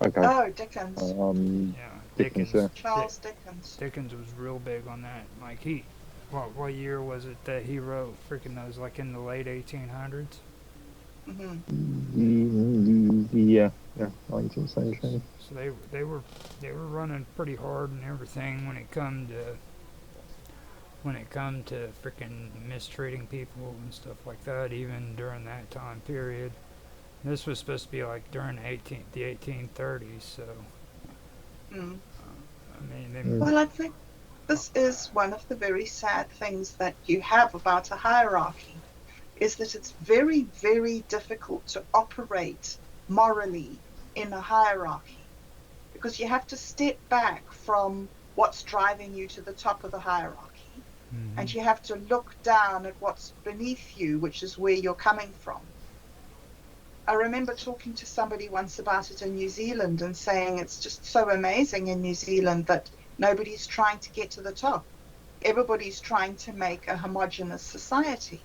S3: Okay,
S2: Oh, Dickens.
S3: um,
S1: Yeah,
S3: Dickens, yeah.
S1: Dickens.
S2: Charles Dickens.
S1: Dickens was real big on that. Like what year was it that he wrote freaking those? Like in the late 1800s.
S2: Hmm.
S3: Yeah, 19th century.
S1: So they were running pretty hard and everything when it come to freaking mistreating people and stuff like that. Even during that time period. This was supposed to be like during the 1830s. So
S2: Mm.
S1: I mean, they,
S3: Mm.
S2: Well, I think this is one of the very sad things that you have about a hierarchy, is that it's very, very difficult to operate morally in a hierarchy because you have to step back from what's driving you to the top of the hierarchy
S1: mm-hmm.
S2: and you have to look down at what's beneath you, which is where you're coming from. I remember talking to somebody once about it in New Zealand and saying it's just so amazing in New Zealand that nobody's trying to get to the top. Everybody's trying to make a homogenous society.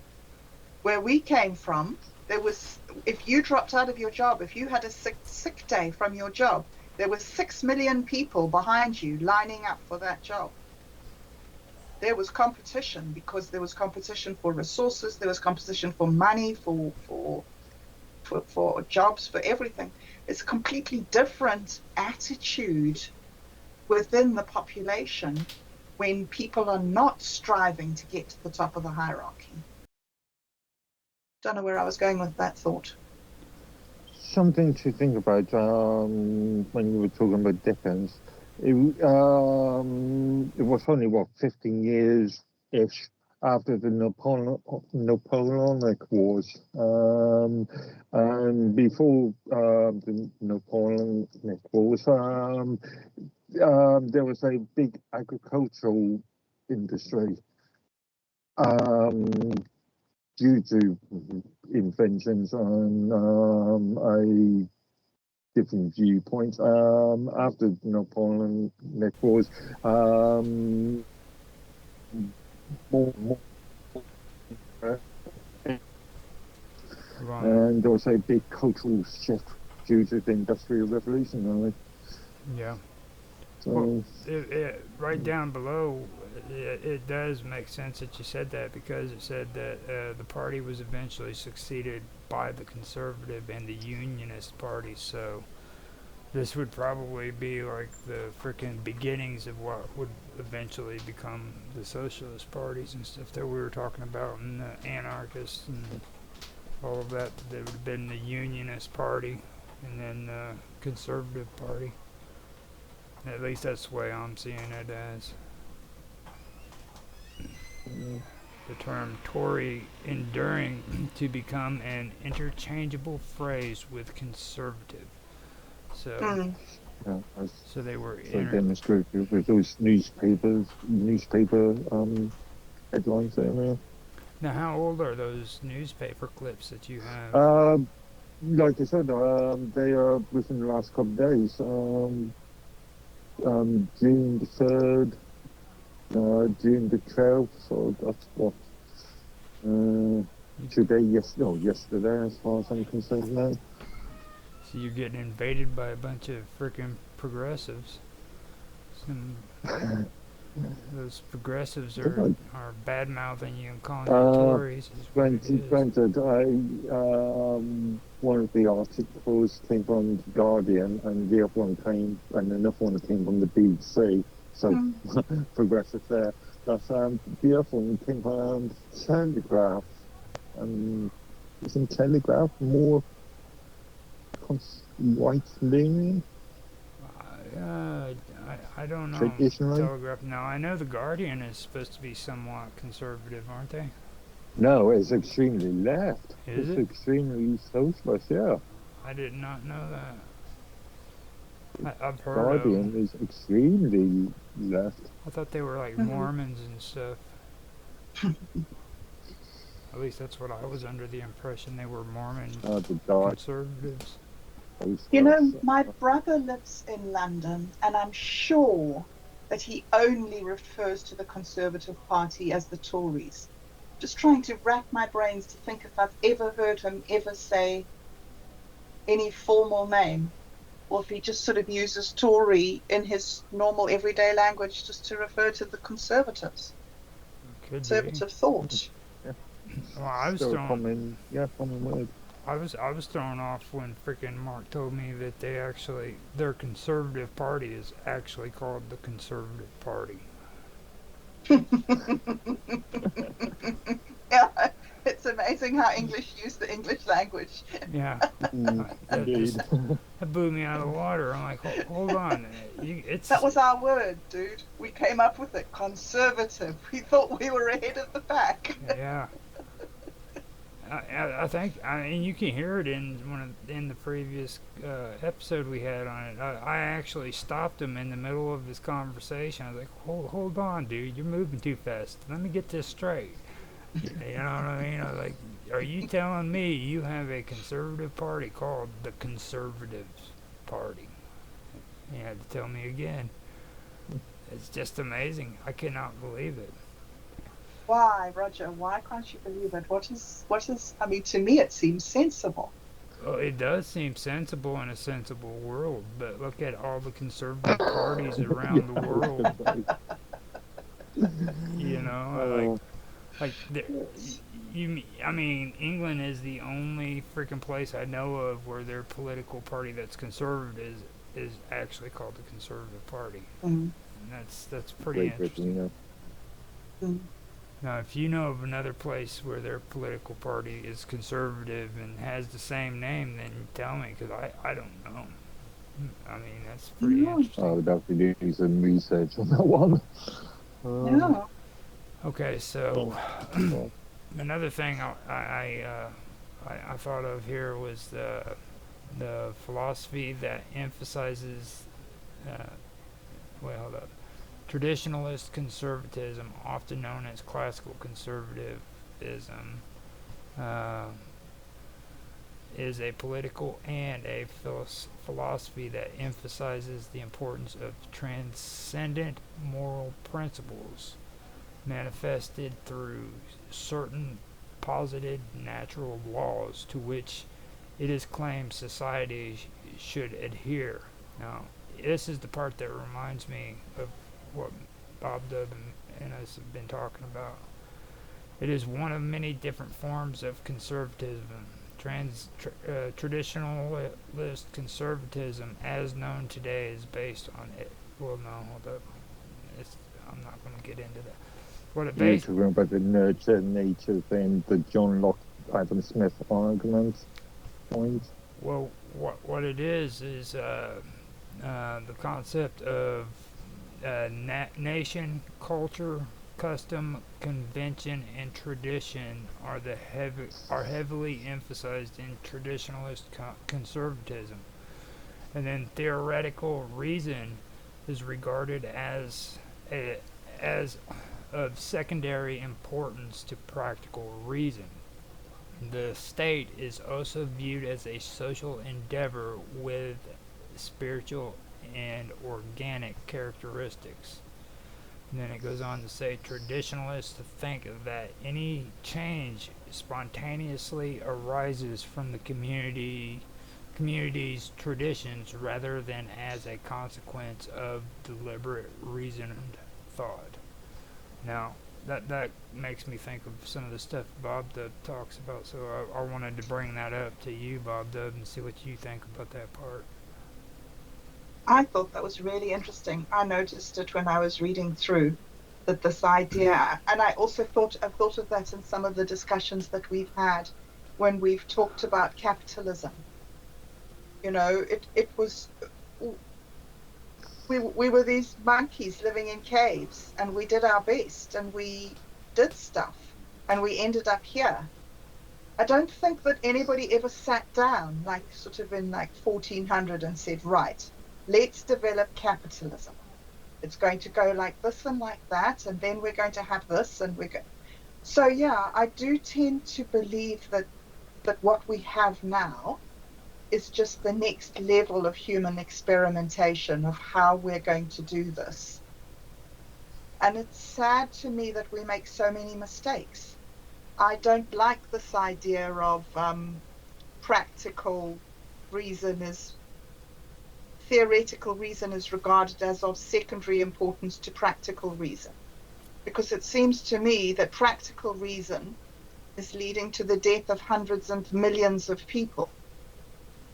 S2: Where we came from, there was, if you dropped out of your job, if you had a sick day from your job, there were 6 million people behind you lining up for that job. There was competition because there was competition for resources, there was competition for money, for jobs, for everything. It's a completely different attitude within the population when people are not striving to get to the top of the hierarchy. Don't know where I was going with that thought.
S3: Something to think about when you were talking about Dickens. It was only, what, 15 years-ish after the Napoleonic Wars. And before the Napoleonic Wars, there was a big agricultural industry. Um, Due to inventions on a different viewpoint. After Napoleonic Wars, more,
S1: Right.
S3: and there was a big cultural shift due to the Industrial Revolution. Really.
S1: Yeah. Well,
S3: So,
S1: right down below, it does make sense that you said that because it said that the party was eventually succeeded by the Conservative and the Unionist Party. So this would probably be like the freaking beginnings of what would eventually become the socialist parties and stuff that we were talking about, and the anarchists and all of that. There would have been the Unionist Party and then the Conservative Party. At least that's the way I'm seeing it as.
S3: mm,
S1: The term Tory enduring to become an interchangeable phrase with conservative. So,
S2: Mm.
S3: yeah, as
S1: so they were
S3: so demonstrated with those newspaper headlines there.
S1: Now, how old are those newspaper clips that you have?
S3: Like I said, they are within the last couple of days. June the 3rd, June the 12th, so that's what, uh, today, yes, no, yesterday, as far as I'm concerned now.
S1: So you're getting invaded by a bunch of freaking progressives. Some, Those progressives
S3: Didn't
S1: are bad mouthing you and calling
S3: I?
S1: you Tories is what it is.
S3: Granted, one of the articles came from the Guardian, and the other one came, and another one came from the BBC. So progressive there. But the other one came from Telegraph, and isn't Telegraph more right-leaning
S1: I don't know.
S3: traditionally?
S1: Telegraph. No, I know the Guardian is supposed to be somewhat conservative, aren't they?
S3: No, it's extremely left.
S1: Is
S3: It's
S1: it?
S3: extremely socialist, yeah.
S1: I did not know that. I've heard of
S3: Guardian
S1: them.
S3: is extremely left.
S1: I thought they were like Mormons and stuff. At least that's what I was under the impression they were Mormon
S3: The dark
S1: conservatives.
S2: You know,
S3: posters.
S2: my brother lives in London, and I'm sure that he only refers to the Conservative Party as the Tories. Just trying to rack my brains to think if I've ever heard him ever say any formal name, or if he just sort of uses Tory in his normal everyday language just to refer to the Conservatives,
S1: Could be.
S2: conservative thought.
S1: Well, I was
S3: Still a
S1: thrown.
S3: common word.
S1: I was thrown off when freaking Mark told me that their conservative party is actually called the Conservative Party.
S2: Yeah, it's amazing how English use the English language.
S1: Yeah,
S3: Indeed.
S1: that blew me out of the water. I'm like, hold on, it's
S2: That was our word, dude. We came up with it. Conservative. We thought we were ahead of the pack.
S1: yeah. I think and you can hear it in in the previous episode we had on it. I actually stopped him in the middle of this conversation. I was like, hold on, dude, you're moving too fast. Let me get this straight. You know what I mean? I was like, are you telling me you have a conservative party called the Conservatives Party? You had to tell me again. It's just amazing. I cannot believe it.
S2: Why, Roger? Why can't you believe it? What is, I mean, to me it seems sensible.
S1: Well, it does seem sensible in a sensible world, but look at all the conservative parties around the world. You know, I mean, England is the only freaking place I know of where their political party that's conservative is actually called the Conservative Party.
S2: Mm.
S1: And that's pretty interesting.
S2: Mm.
S1: Now, if you know of another place where their political party is conservative and has the same name, then tell me, because I don't know. I mean, that's pretty interesting.
S3: I would have to do some research on that one.
S2: Yeah.
S1: Okay, so another thing I thought of here was the philosophy that emphasizes, hold up. Traditionalist conservatism, often known as classical conservatism, is a political and a philosophy that emphasizes the importance of transcendent moral principles manifested through certain posited natural laws to which it is claimed society should adhere. Now, this is the part that reminds me of what Bob Dub and us have been talking about. It is one of many different forms of conservatism. Traditionalist conservatism, as known today, is based on it. Well, no, hold up. I'm not going to get into that. What it
S3: You're
S1: based.
S3: talking about the nurture nature thing, the John Locke, Adam Smith argument point.
S1: Well, what it is the concept of nation, culture, custom, convention, and tradition are heavily emphasized in traditionalist conservatism, and then theoretical reason is regarded as of secondary importance to practical reason. The state is also viewed as a social endeavor with spiritual and organic characteristics. And then it goes on to say traditionalists think that any change spontaneously arises from the community's traditions rather than as a consequence of deliberate reasoned thought. Now, that makes me think of some of the stuff Bob Dub talks about, so I wanted to bring that up to you, Bob Dub, and see what you think about that part.
S2: I thought that was really interesting. I noticed it when I was reading through that this idea, and I've thought of that in some of the discussions that we've had when we've talked about capitalism. You know, it was we were these monkeys living in caves, and we did our best, and we did stuff, and we ended up here. I don't think that anybody ever sat down, like sort of in like 1400, and said, right, let's develop capitalism. It's going to go like this and like that, and then we're going to have this, and we're going. So yeah, I do tend to believe that what we have now is just the next level of human experimentation of how we're going to do this. And it's sad to me that we make so many mistakes. I don't like this idea of practical reason is theoretical reason is regarded as of secondary importance to practical reason, because it seems to me that practical reason is leading to the death of hundreds and millions of people,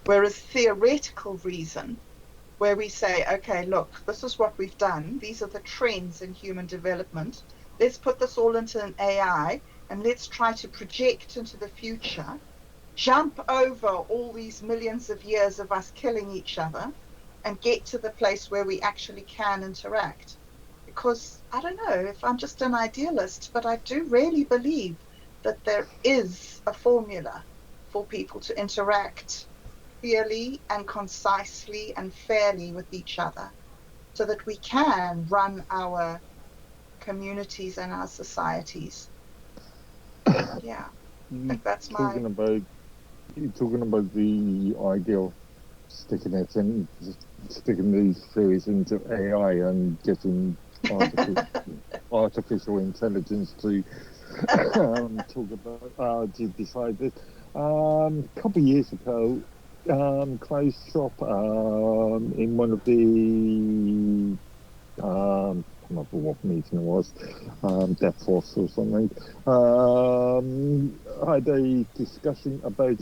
S2: whereas theoretical reason, where we say, okay, look, this is what we've done, these are the trends in human development, let's put this all into an AI and let's try to project into the future, jump over all these millions of years of us killing each other, and get to the place where we actually can interact. Because I don't know if I'm just an idealist, but I do really believe that there is a formula for people to interact clearly and concisely and fairly with each other, so that we can run our communities and our societies. Yeah, I think that's my.
S3: You're talking about the idea of sticking these theories into AI and getting artificial intelligence to talk about to decide this. A couple of years ago, closed shop in one of the I can't remember what meeting it was, Death Force or something. I had a discussion about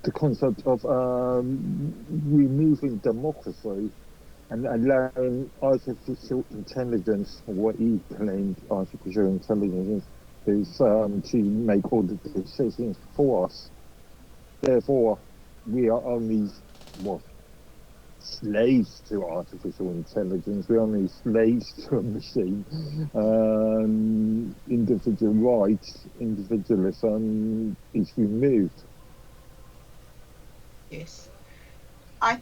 S3: the concept of removing democracy and allowing artificial intelligence, or what he claimed artificial intelligence is, to make all the decisions for us. Therefore, we are only slaves to artificial intelligence. We're only slaves to a machine. Individual rights, individualism is removed.
S2: Yes. I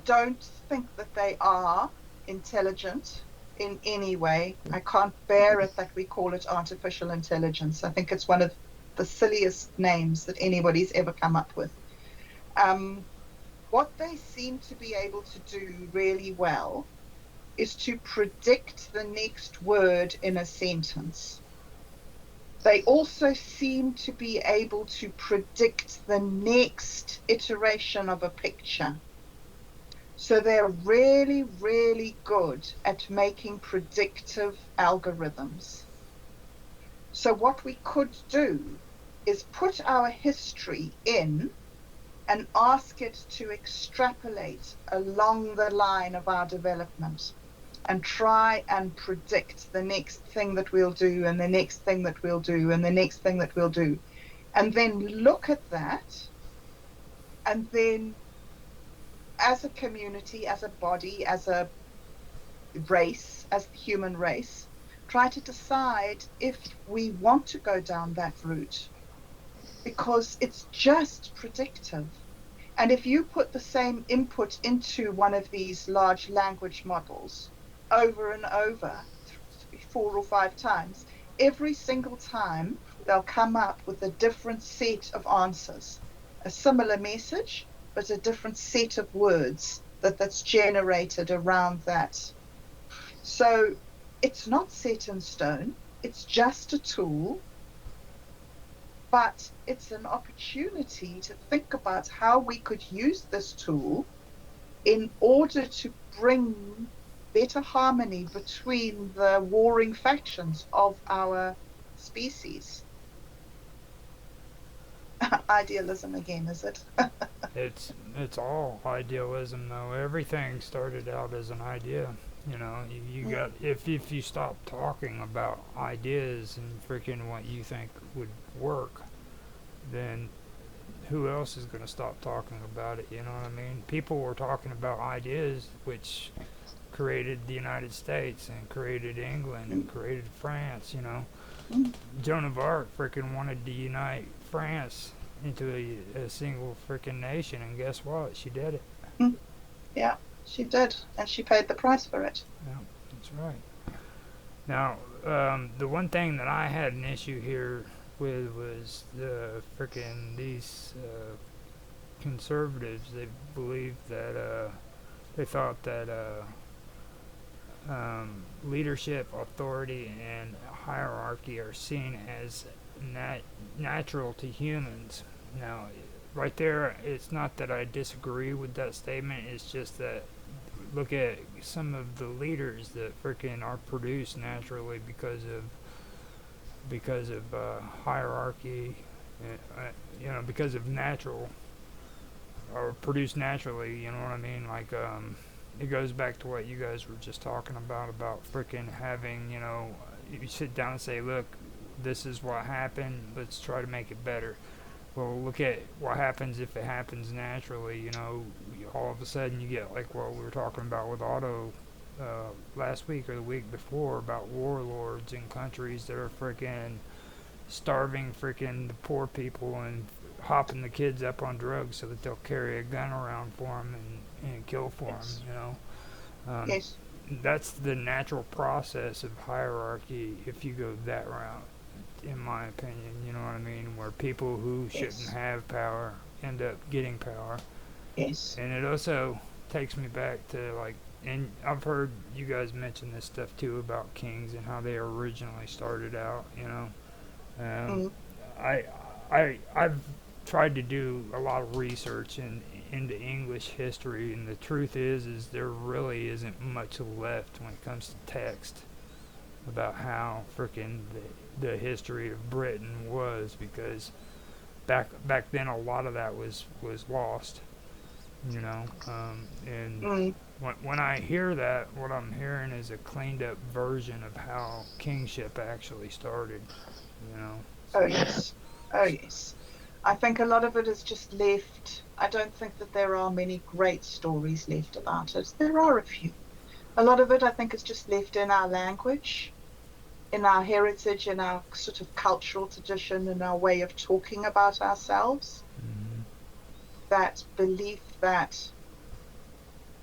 S2: don't think that they are intelligent in any way. I can't bear it that we call it artificial intelligence. I think it's one of the silliest names that anybody's ever come up with. What they seem to be able to do really well is to predict the next word in a sentence. They also seem to be able to predict the next iteration of a picture. So they're really, really good at making predictive algorithms. So what we could do is put our history in and ask it to extrapolate along the line of our development and try and predict the next thing that we'll do and the next thing that we'll do and the next thing that we'll do. And then look at that, and then as a community, as a body, as a race, as the human race, try to decide if we want to go down that route, because it's just predictive. And if you put the same input into one of these large language models over and over, 4 or 5 times, every single time they'll come up with a different set of answers, a similar message, but a different set of words that's generated around that. So it's not set in stone, it's just a tool, but it's an opportunity to think about how we could use this tool in order to bring better harmony between the warring factions of our species. Idealism again, is it?
S1: It's all idealism though. Everything started out as an idea. You got if you stop talking about ideas and freaking what you think would work, then who else is going to stop talking about it? You know what I mean? People were talking about ideas which created the United States and created England and created France. Joan of Arc freaking wanted to unite France into a single freaking nation, and guess what? She did it.
S2: Yeah, she did, and she paid the price for it.
S1: Yeah, that's right. Now, the one thing that I had an issue here with was these conservatives. They believed that they thought that leadership, authority, and hierarchy are seen as natural to humans. Now, right there, it's not that I disagree with that statement. It's just that look at some of the leaders that freaking are produced naturally because of hierarchy, because of natural or produced naturally. You know what I mean? Like it goes back to what you guys were just talking about freaking having, you sit down and say, look, this is what happened, let's try to make it better. Well, look at what happens if it happens naturally. All of a sudden you get like what we were talking about with Otto last week or the week before about warlords in countries that are freaking starving freaking the poor people and hopping the kids up on drugs so that they'll carry a gun around for them and kill for them.
S2: Yes.
S1: That's the natural process of hierarchy if you go that route, in my opinion. You know what I mean? Where people who shouldn't have power end up getting power.
S2: Yes.
S1: And it also takes me back to and I've heard you guys mention this stuff too about kings and how they originally started out. I've tried to do a lot of research into English history, and the truth is there really isn't much left when it comes to text about how frickin' the history of Britain was, because back then a lot of that was lost, and when I hear that, what I'm hearing is a cleaned up version of how kingship actually started,
S2: Oh yes. Oh yes. I think a lot of it is just left. I don't think that there are many great stories left about it. There are a few. A lot of it, I think, is just left in our language, in our heritage, in our sort of cultural tradition, in our way of talking about ourselves.
S1: Mm-hmm.
S2: That belief that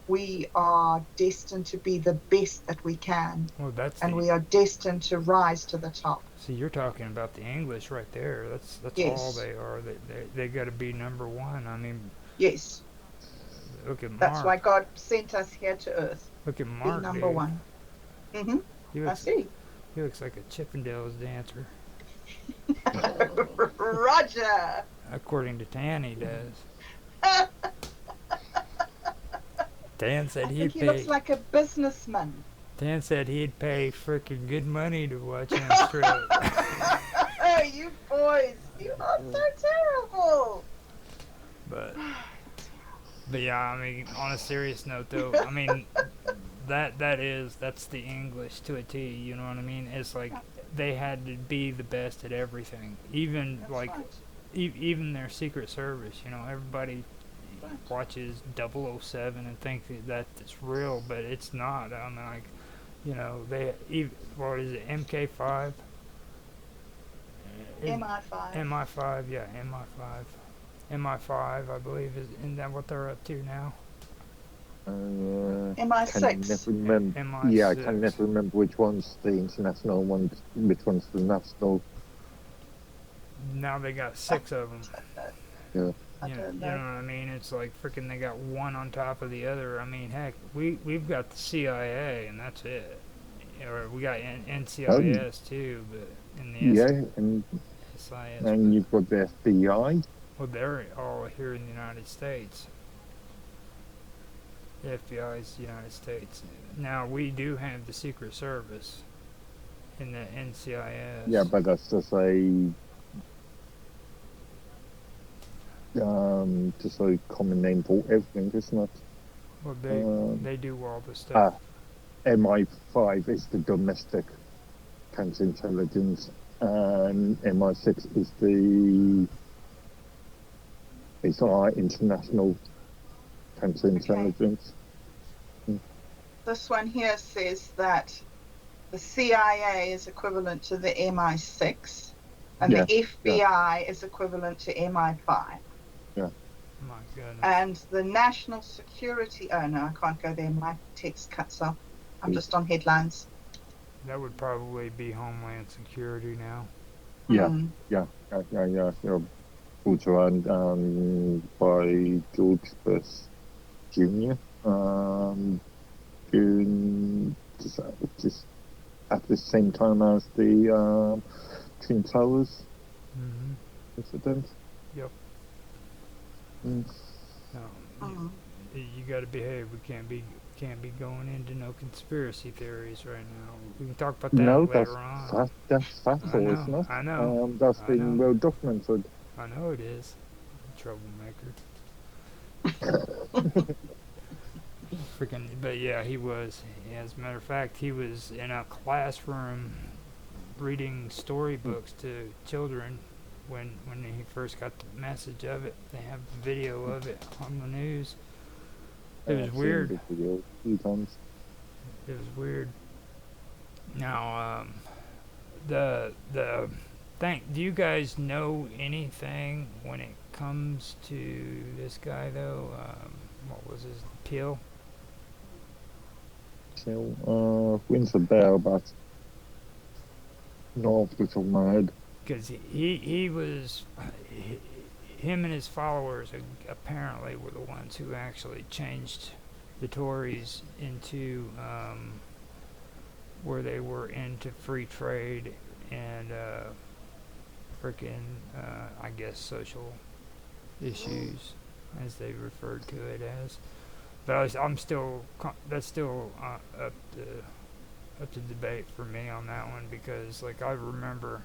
S2: we are destined to be the best that we can, and we are destined to rise to the top.
S1: See, you're talking about the English right there. That's
S2: Yes.
S1: all they are. They got to be number one. I mean,
S2: yes.
S1: Look at Mark.
S2: That's why God sent us here to earth.
S1: Look at Mark,
S2: be number
S1: dude.
S2: one. I see.
S1: He looks like a Chippendales dancer.
S2: Roger.
S1: According to Tan, he does. Tan said
S2: he looks like a businessman.
S1: Tan said he'd pay freaking good money to watch him strip.
S2: Oh, you boys, you are so terrible.
S1: But yeah, I mean, on a serious note though, I mean, that's the English to a T, you know what I mean? It's like they had to be the best at everything. Even even their Secret Service, everybody watches 007 and think that it's real, but it's not. I mean, what is it, MK5?
S2: MI5.
S1: MI5, yeah, MI5. MI5, I believe, isn't that what they're up to now?
S2: MI6.
S3: Yeah, I can never remember which one's the international one, which one's the national.
S1: Now they got 6 of them.
S3: Yeah.
S1: You know what I mean? It's like freaking they got one on top of the other. I mean, heck, we've got the CIA and that's it. Or we got NCIS too, but in the SIS.
S3: And you've got the FBI.
S1: Well, they're all here in the United States. The FBI is the United States. Now we do have the Secret Service in the NCIS.
S3: Yeah, but that's just a common name for everything, isn't it?
S1: Well, they do all the stuff.
S3: MI5 is the domestic counterintelligence, and MI6 is our international counterintelligence.
S2: Okay. This one here says that the CIA is equivalent to the MI6, and the FBI is equivalent to MI5.
S3: Yeah.
S1: My goodness.
S2: And the national security, oh no, I can't go there. My text cuts off. I'm just on headlines.
S1: That would probably be Homeland Security now.
S3: Yeah. Brought around by George Bush Jr. During just at the same time as the Twin Towers incident.
S1: Yep.
S3: Mm.
S1: No, you got to behave. We can't be going into no conspiracy theories right now. We can talk about that later on.
S3: That's factual, isn't it?
S1: I know.
S3: That's been well documented.
S1: I know it is. Troublemaker. Freaking, but yeah, he was. As a matter of fact, he was in a classroom reading storybooks to children when he first got the message of it. They have video of it on the news. It was weird.
S3: A few times.
S1: It was weird. Now, the thing. Do you guys know anything when it comes to this guy though? What was his Peel?
S3: Rings a bell, but not off the top of my head.
S1: Because he was, him and his followers apparently were the ones who actually changed the Tories into where they were into free trade and I guess social issues, as they referred to it as. But I'm still, that's still up to debate for me on that one, because like I remember,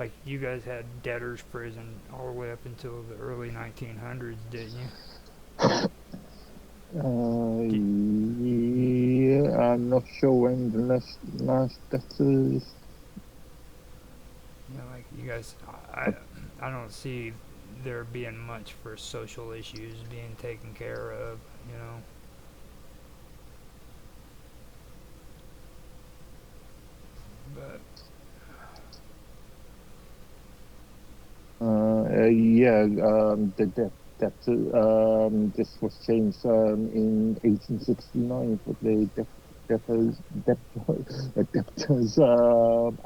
S1: like you guys had debtor's prison all the way up until the early 1900s, didn't you?
S3: Yeah, I'm not sure when the last debtors.
S1: You know, like you guys, I don't see there being much for social issues being taken care of, you know. But
S3: the this was changed in 1869 for the Debtors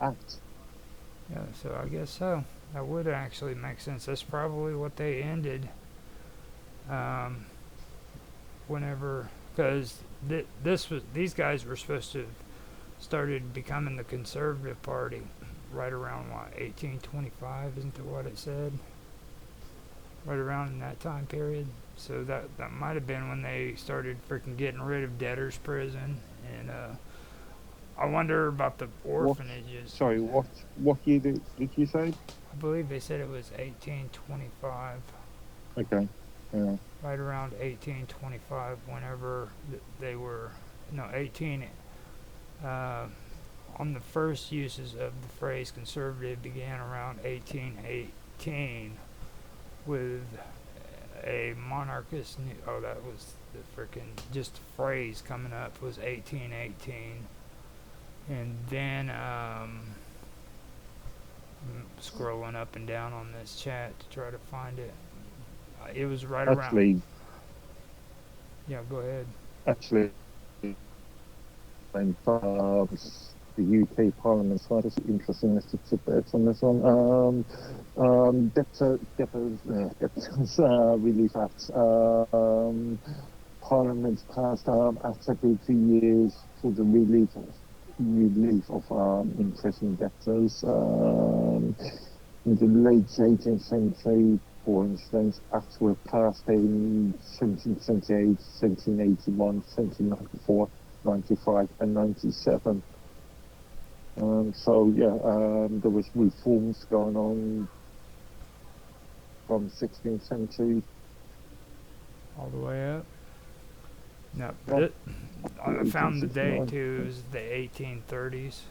S3: Act.
S1: yeah, so I guess so. That would actually make sense. That's probably what they ended. Whenever, because these guys were supposed to have started becoming the Conservative Party right around 1825, isn't that what it said? Right around in that time period. So that might have been when they started freaking getting rid of debtor's prison. And I wonder about the orphanages.
S3: What year did you say?
S1: I believe they said it was 1825.
S3: Okay. Yeah.
S1: Right around 1825, whenever they were, 18. On the first uses of the phrase conservative began around 1818 with a monarchist. That was the freaking just phrase coming up was 1818, and then scrolling up and down on this chat to try to find it. It was right around. Yeah, go ahead.
S3: Actually, when the UK Parliament started, interesting as to tidbits on this one. Debtors Relief Act. Parliament passed Act every 2 years for the relief of imprisoned debtors. In the late 18th century, for instance, acts were passed in 1778, 1781, 1794, 95, and 97. There was reforms going on from 16th century
S1: all the way up. Now,
S3: Yeah.
S1: I found the date
S3: 1869.
S1: too. It was the 1830s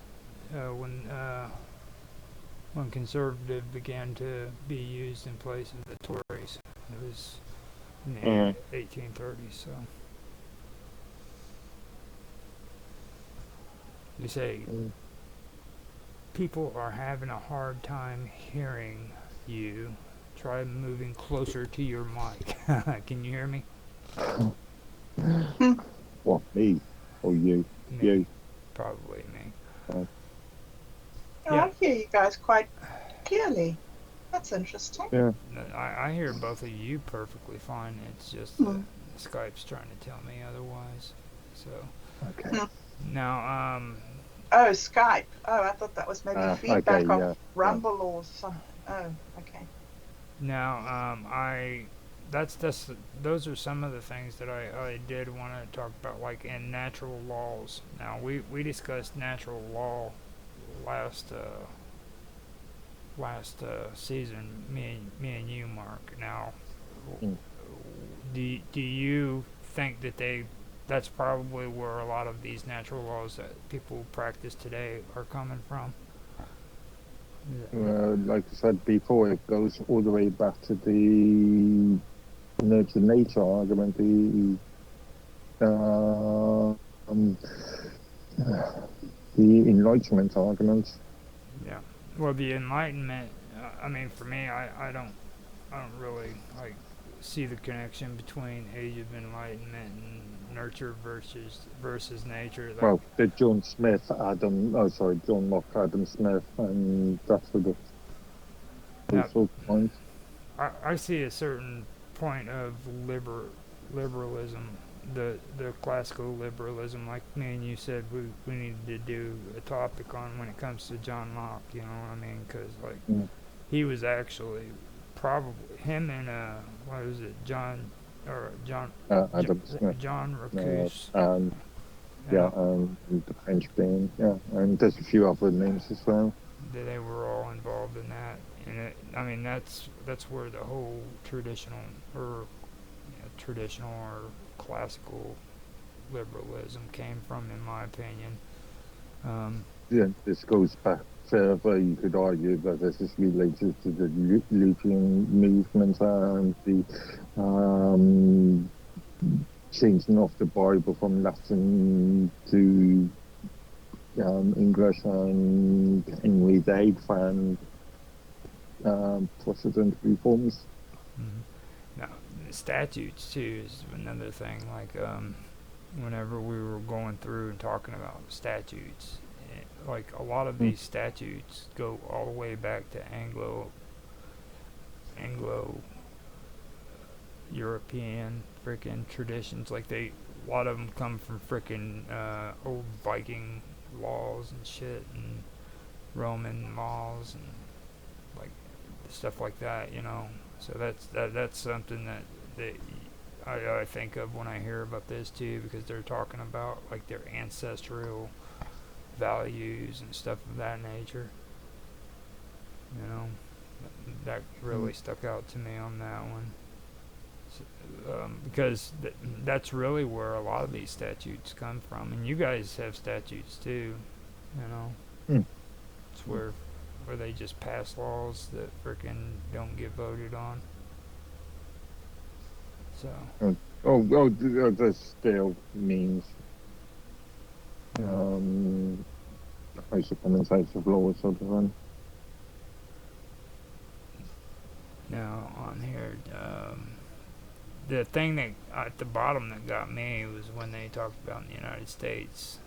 S1: when conservative began to be used in place of the Tories. It was in the
S3: Mhm.
S1: 1830s. So you say
S3: Mm.
S1: people are having a hard time hearing you. Try moving closer to your mic. Can you hear me?
S3: What, me or you?
S1: Me,
S3: You.
S1: probably me.
S3: Uh,
S2: Oh,
S1: Yeah,
S2: I hear you guys quite clearly. That's interesting.
S3: yeah.
S1: I hear both of you perfectly fine. It's just
S2: Hmm.
S1: Skype's trying to tell me otherwise. So
S3: Okay.
S2: Hmm.
S1: now,
S2: Oh, Skype. Oh, I thought that was maybe
S3: Okay.
S2: feedback off
S3: Yeah. Yeah.
S2: Rumble or something. Oh, okay.
S1: I that's those are some of the things that I did want to talk about, like in natural laws. Now we discussed natural law last season, me and you, Mark. Now,
S3: Mm.
S1: do you think that that's probably where a lot of these natural laws that people practice today are coming from?
S3: Like I said before, it goes all the way back to the nurture nature argument, um, the Enlightenment argument.
S1: Yeah. Well, the Enlightenment. I mean, for me, I don't really like see the connection between Age of Enlightenment and nurture versus nature. Like,
S3: Well, the John Locke, Adam Smith, and that sort of
S1: now,
S3: those sort of points.
S1: I see a certain point of liberalism, the classical liberalism, like me and you said, we needed to do a topic on when it comes to John Locke. You know what I mean? Because like
S3: Mm.
S1: he was actually probably him and what was it,
S3: Adam Smith,
S1: John Racuse.
S3: and
S1: You know,
S3: the French being, and there's a few other names as well.
S1: they were all involved in that, and I mean that's where the whole traditional or classical liberalism came from, in my opinion.
S3: Yeah, this goes back further. You could argue that this is related to the Lutheran movement and the um, changing of the Bible from Latin to English, and Henry VIII and Protestant reforms.
S1: Mm-hmm. Now, the statutes too is another thing. Like whenever we were going through and talking about statutes, like a lot of these statutes go all the way back to Anglo European freaking traditions. Like a lot of them come from freaking old Viking laws and shit, and Roman laws and like stuff like that. You know, so that's something that I think of when I hear about this too, because they're talking about like their ancestral values and stuff of that nature. You know, that really stuck out to me on that one. Because that's really where a lot of these statutes come from, and you guys have statutes too. You know,
S3: Mm.
S1: it's where they just pass laws that frickin' don't get voted on. So
S3: This still means House of Commons, House of Law sort of thing.
S1: now on here, the thing that at the bottom that got me was when they talked about in the United States.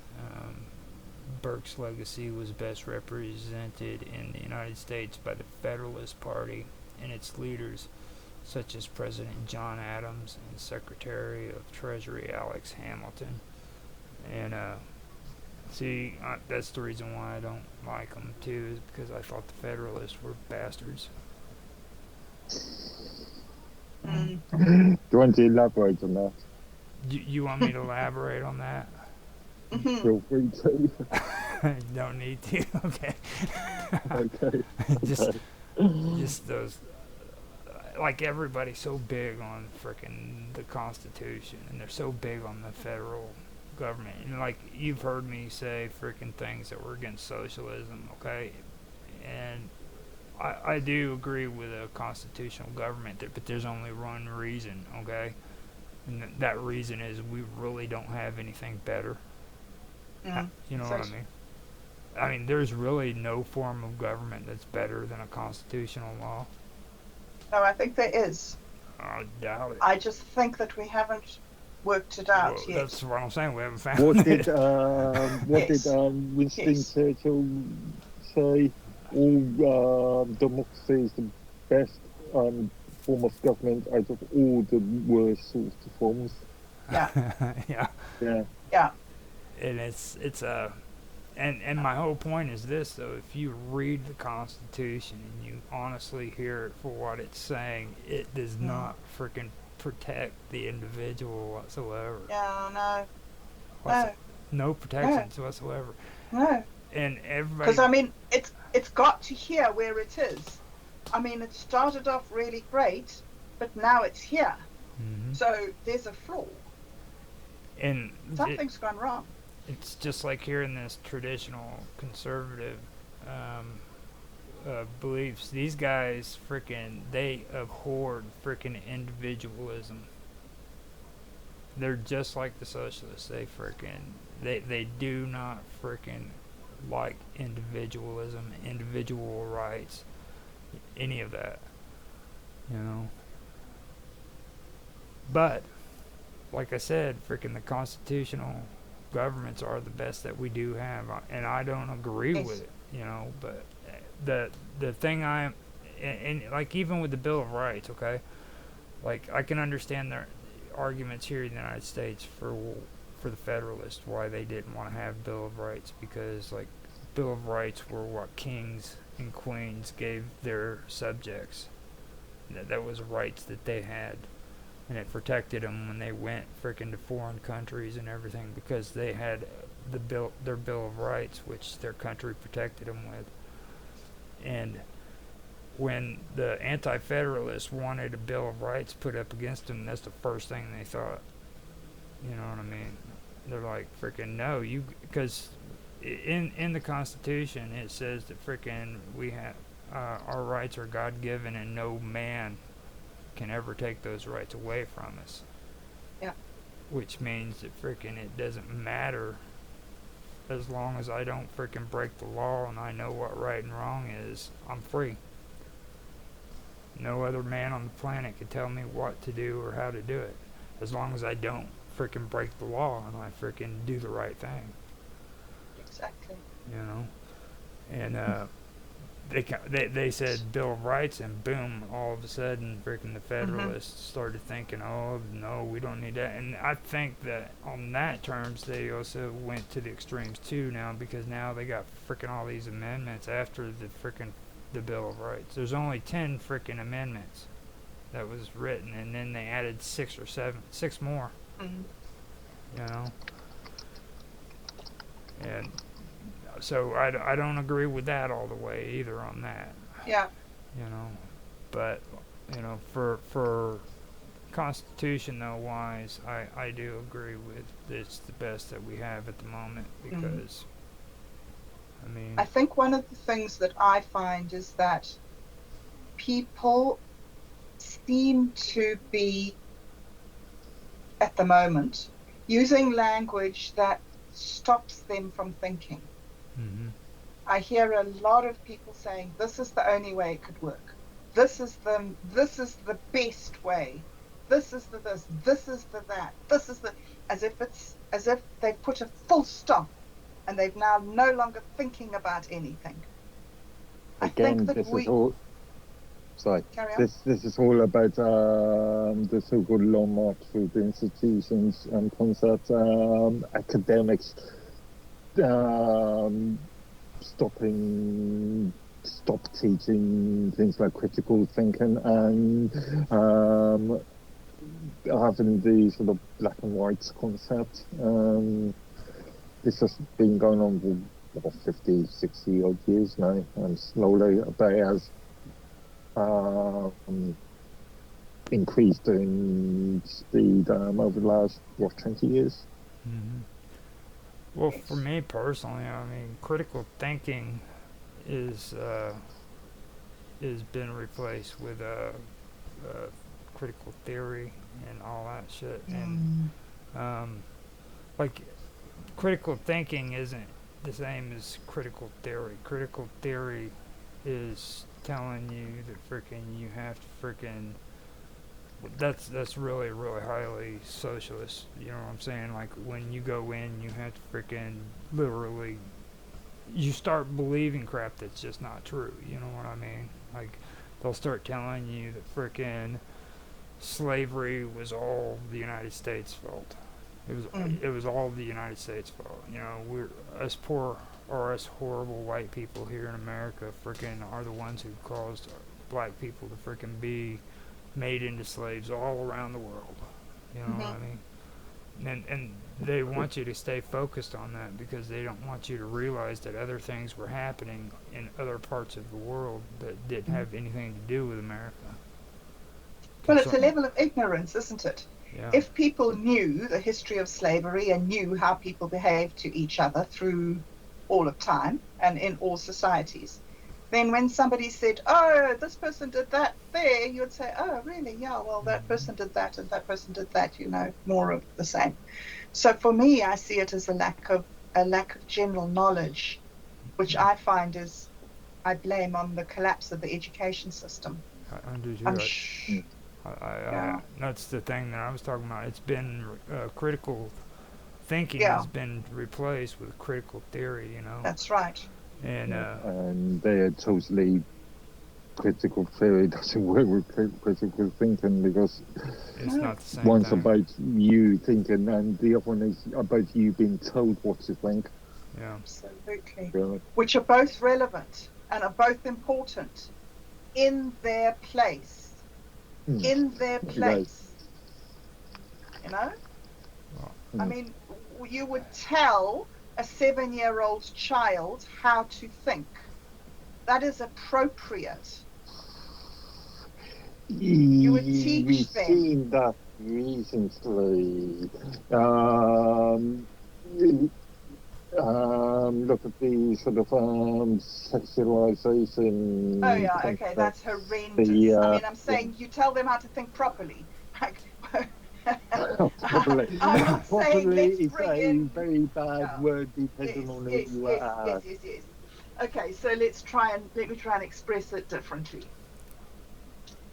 S1: Burke's legacy was best represented in the United States by the Federalist Party and its leaders, such as President John Adams and Secretary of Treasury Alex Hamilton. And that's the reason why I don't like them too, is because I thought the Federalists were bastards.
S2: Mm.
S3: Do you want to elaborate on that?
S1: You want me to elaborate on that?
S2: Mhm.
S3: Feel free to.
S1: You don't need to. Okay.
S3: Okay.
S1: just
S3: Okay.
S1: just those, like everybody's so big on frickin' the Constitution, and they're so big on the federal government, and like you've heard me say frickin' things that were against socialism, okay? And I do agree with a constitutional government, but there's only one reason, okay? And that reason is we really don't have anything better.
S2: Mm.
S1: You know
S2: So-
S1: what I mean? I mean, there's really no form of government that's better than a constitutional law.
S2: No, I think there is.
S1: I doubt it.
S2: I just think that we haven't worked it out
S1: Well,
S2: yet.
S1: that's what I'm saying. We haven't found
S3: What
S1: it.
S3: did
S2: Yes.
S3: Winston
S2: Yes.
S3: Churchill say? All democracy is the best form of government out of all the worst sorts of forms.
S2: Yeah.
S1: Yeah.
S3: Yeah.
S2: Yeah.
S1: And it's a and my whole point is this though: if you read the Constitution and you honestly hear it for what it's saying, it does not freaking protect the individual whatsoever.
S2: Yeah. No.
S1: What's-
S2: No.
S1: No protections whatsoever.
S2: No.
S1: And everybody.
S2: Because I mean, it's got to here where it is. I mean, it started off really great, but now it's here.
S1: Mhm.
S2: So there's a flaw.
S1: And
S2: Something's gone wrong.
S1: it's just like here in this traditional conservative beliefs. These guys they abhorred individualism. They're just like the socialists. They do not like individualism, individual rights, any of that. You know. But like I said, the constitutional governments are the best that we do have, and I don't agree
S2: Yes.
S1: with it, you know. But the thing and like even with the Bill of Rights, okay, like I can understand their arguments here in the United States for the Federalists why they didn't want to have Bill of Rights, because like Bill of Rights were what kings and queens gave their subjects. That was rights that they had. And it protected them when they went to foreign countries and everything, because they had their Bill of Rights, which their country protected them with. And when the anti-federalists wanted a Bill of Rights put up against them, that's the first thing they thought. You know what I mean? They're like, no, because in the Constitution it says that we have our rights are God-given, and no man can ever take those rights away from us.
S2: Yeah.
S1: Which means that it doesn't matter, as long as I don't break the law and I know what right and wrong is, I'm free. No other man on the planet can tell me what to do or how to do it, as long as I don't break the law and I do the right thing.
S2: Exactly.
S1: You know? And they said Bill of Rights, and boom, all of a sudden the Federalists started thinking, oh no, we don't need that. And I think that on that terms they also went to the extremes too now, because now they got all these amendments after the Bill of Rights. There's only 10 amendments that was written, and then they added 6 more.
S2: Mm.
S1: You know? And so I don't agree with that all the way either on that.
S2: Yeah.
S1: You know, but you know, for Constitution though wise, I do agree with it's the best that we have at the moment, because I mean,
S2: I think one of the things that I find is that people seem to be at the moment using language that stops them from thinking.
S1: mm-hmm.
S2: I hear a lot of people saying this is the only way it could work. This is the best way. This is the this. This is the that. This is the as if they put a full stop, and they've now no longer thinking about anything. I
S3: Again,
S2: think that
S3: this is all. Sorry,
S2: carry on.
S3: this is all about the so-called long march through the institutions and concepts, academics stopping stopped teaching things like critical thinking and having the sort of black and white concept. This has been going on for 50, 60 odd years now, and slowly but it has increased in speed over the last 20 years.
S1: Mm-hmm. Well, for me personally, I mean, critical thinking is been replaced with critical theory and all that shit. And like, critical thinking isn't the same as critical theory. Critical theory is telling you that freaking you have to freaking that's really highly socialist. You know what I'm saying? Like, when you go in, you have to freaking literally you start believing crap that's just not true. You know what I mean? Like, they'll start telling you that freaking slavery was all the United States' fault. It was all the United States' fault. You know, we're us poor or us horrible white people here in America freaking are the ones who caused black people to freaking be made into slaves all around the world. You know what I mean? And they want you to stay focused on that because they don't want you to realize that other things were happening in other parts of the world that didn't have anything to do with America.
S2: Well, it's a level of ignorance, isn't it?
S1: Yeah.
S2: If people knew the history of slavery and knew how people behaved to each other through all of time and in all societies, then when somebody said, oh, this person did that there, you'd say, oh, really? Yeah, well, that person did that and that person did that, you know, more of the same. So for me, I see it as a lack of general knowledge, which I find is, I blame on the collapse of the education system.
S1: I do too.
S2: I'm
S1: that's the thing that I was talking about. It's been critical thinking has been replaced with critical theory, you know.
S2: That's right.
S3: And they're totally critical theory doesn't work with critical thinking because
S1: it's not the same
S3: one's
S1: thing.
S3: about you thinking and the other one is about you being told what to think.
S1: Yeah.
S2: Absolutely.
S3: Really?
S2: Which are both relevant and are both important in their place. In their place. You know? I mean, you would tell a 7-year-old child how to think. That is appropriate. You would teach them.
S3: We've seen that recently. Look at the sort of sexualization.
S2: Oh yeah, okay, that's horrendous. I mean, I'm saying you tell them how to think properly. Like,
S3: properly.
S2: I'm not saying let's bring in
S3: very bad word depending on who you ask.
S2: Yes. Okay, so let me try and express it differently.